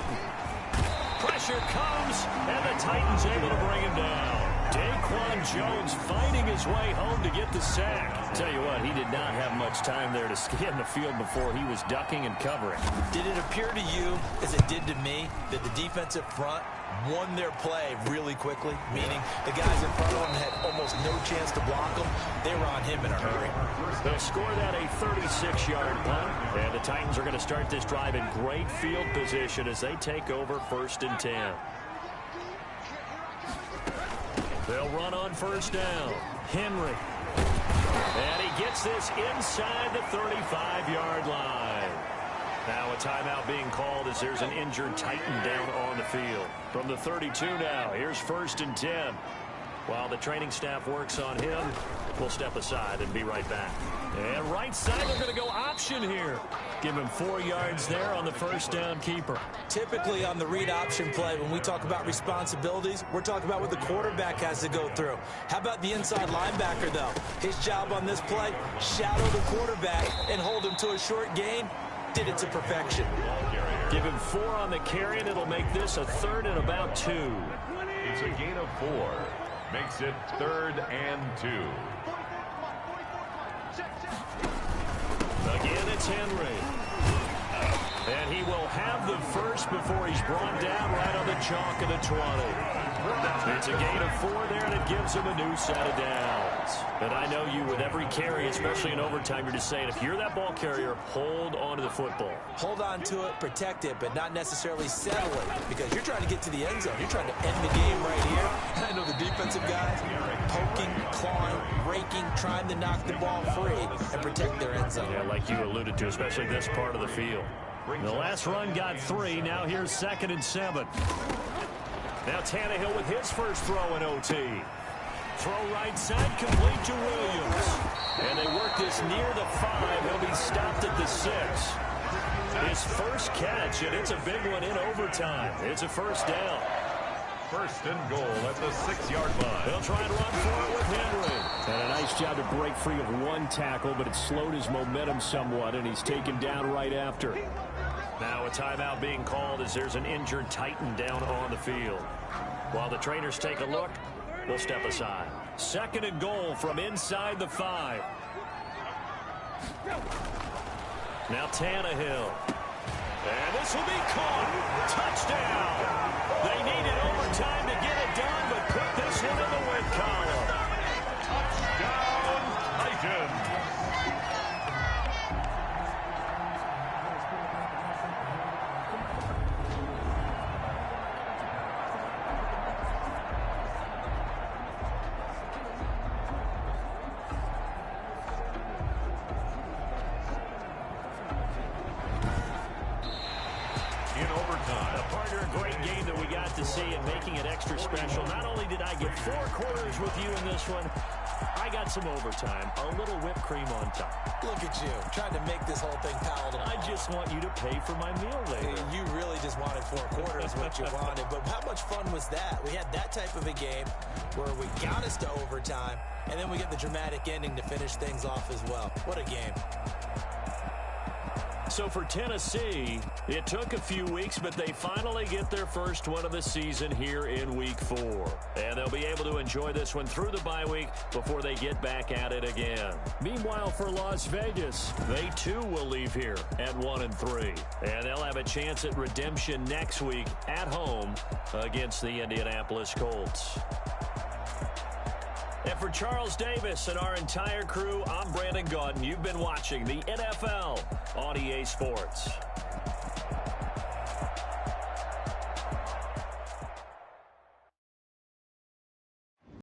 Pressure comes, and the Titans able to bring him down. Daquan Jones fighting his way home to get the sack. Tell you what, he did not have much time there to scan the field before he was ducking and covering. Did it appear to you, as it did to me, that the defensive front won their play really quickly? Meaning the guys in front of them had almost no chance to block them. They were on him in a hurry. They'll score that a 36-yard punt. And the Titans are going to start this drive in great field position as they take over 1st and 10. They'll run on 1st down. Henry. And he gets this inside the 35-yard line. Now a timeout being called as there's an injured Titan down on the field. From the 32 now, here's 1st and 10. While the training staff works on him, we'll step aside and be right back. And right side, they're going to go option here. Give him 4 yards there on the 1st down keeper. Typically on the read option play, when we talk about responsibilities, we're talking about what the quarterback has to go through. How about the inside linebacker, though? His job on this play, shadow the quarterback and hold him to a short gain. Did it to perfection. Give him 4 on the carry, and it'll make this a 3rd and about 2. It's a gain of 4. Makes it 3rd and 2. Again, it's Henry. And he will have the first before he's brought down right on the chalk of the 20. It's a gain of 4 there, and it gives him a new set of downs. And I know you, with every carry, especially in overtime, you're just saying, if you're that ball carrier, hold on to the football. Hold on to it, protect it, but not necessarily settle it, because you're trying to get to the end zone. You're trying to end the game right here. I know the defensive guys poking, clawing, raking, trying to knock the ball free and protect their end zone. Yeah, like you alluded to, especially this part of the field. The last run got 3. Now here's 2nd and 7. Now Tannehill with his first throw in OT. Throw right side, complete to Williams. And they work this near the 5. He'll be stopped at the 6. His first catch, and it's a big one in overtime. It's a 1st down. 1st and goal at the 6-yard line. They'll try and run for it with Henry. And a nice job to break free of 1 tackle, but it slowed his momentum somewhat, and he's taken down right after. Now a timeout being called as there's an injured Titan down on the field. While the trainers take a look, we'll step aside. 2nd and goal from inside the 5. Now Tannehill. And this will be caught. Touchdown. They needed overtime to get it done, but put this one in the win column. Touchdown, Titans. great game that we got to see and making it extra special. Not only did I get 4 quarters with you in this one, I got some overtime, a little whipped cream on top. Look at you, trying to make this whole thing palatable. I just want you to pay for my meal later. You really just wanted 4 quarters, what you wanted. But how much fun was that? We had that type of a game where we got us to overtime, and then we get the dramatic ending to finish things off as well. What a game. So for Tennessee, it took a few weeks, but they finally get their first one of the season here in Week 4. And they'll be able to enjoy this one through the bye week before they get back at it again. Meanwhile, for Las Vegas, they too will leave here at 1-3. And they'll have a chance at redemption next week at home against the Indianapolis Colts. And for Charles Davis and our entire crew, I'm Brandon Gaudin. You've been watching the NFL on EA Sports.